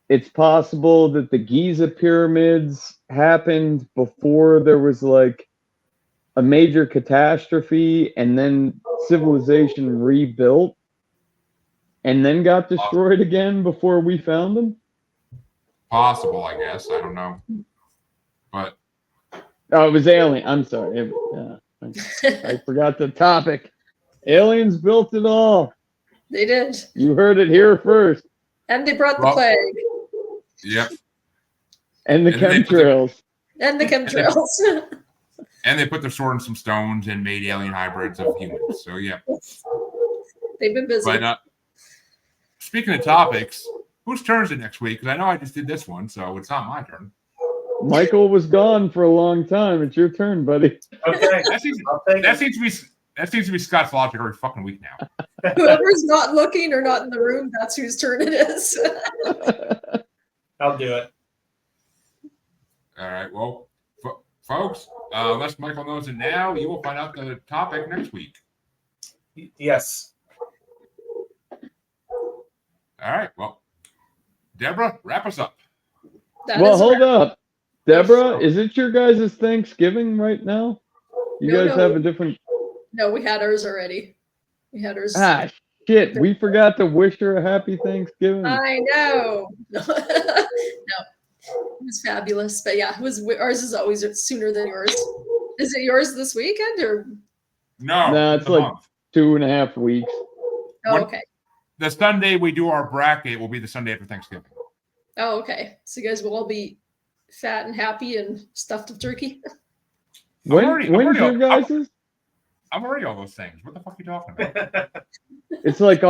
It's possible that the Giza pyramids happened before there was like a major catastrophe, and then civilization rebuilt, and then got destroyed again before we found them? Possible, I guess. I don't know. But oh, it was alien. I'm sorry. I forgot the topic. Aliens built it all. They did. You heard it here first. And they brought the plague. Yep. And the chemtrails. And the chemtrails. And they put their sword in some stones and made alien hybrids of humans. So, yeah. They've been busy. But speaking of topics, whose turn is it next week? Because I know I just did this one, so it's not my turn. Michael was gone for a long time. It's your turn, buddy. Okay. That seems to be Scott's logic every fucking week now. Whoever's not looking or not in the room, that's whose turn it is. I'll do it. All right. Well, folks, unless Michael knows it now, you will find out the topic next week. Yes. All right. Well, Deborah, wrap us up. Well, hold up. Deborah, is it your guys' Thanksgiving right now? You No, guys no. have a different. No, we had ours already. We had ours. Ah, shit. We forgot to wish her a happy Thanksgiving. I know. No, it was fabulous. But yeah, ours is always sooner than yours. Is it yours this weekend or? No, Nah, it's like month. 2.5 weeks. Oh, okay. The Sunday we do our bracket will be the Sunday after Thanksgiving. Oh, okay. So you guys will all be fat and happy and stuffed with turkey. When's your guys's? I'm already all those things. What the fuck are you talking about? It's like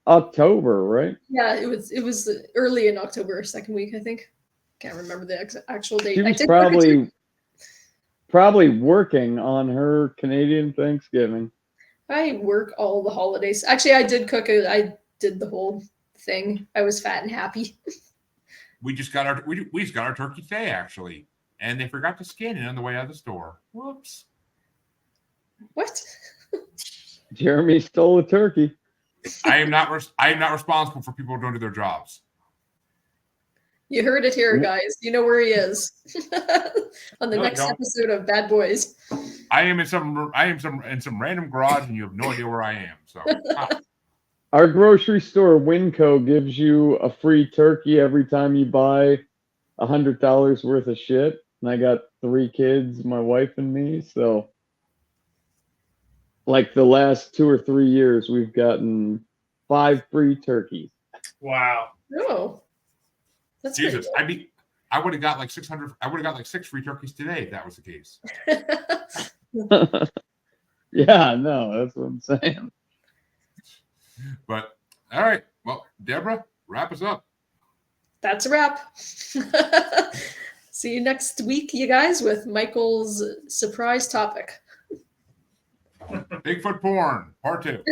October, right? Yeah, it was early in October, second week, I think. Can't remember the actual date. She was probably working on her Canadian Thanksgiving. I work all the holidays. Actually, I did cook it. I did the whole thing. I was fat and happy. We just got our turkey today, actually, and they forgot to scan it on the way out of the store. Whoops. What? Jeremy stole a turkey. I am not responsible for people who don't do their jobs. You heard it here, guys. You know where he is. On the next episode of Bad Boys. I am in some random garage, and you have no idea where I am. So. Our grocery store, Winco, gives you a free turkey every time you buy $100 worth of shit. And I got 3 kids, my wife and me. So, like the last 2 or 3 years, we've gotten 5 free turkeys. Wow. Oh, that's Jesus. I would have got like 600. I would have got like 6 free turkeys today if that was the case. Yeah, no, that's what I'm saying. But all right, well, Deborah, wrap us up. That's a wrap. See you next week, you guys, with Michael's surprise topic. Bigfoot porn, part 2.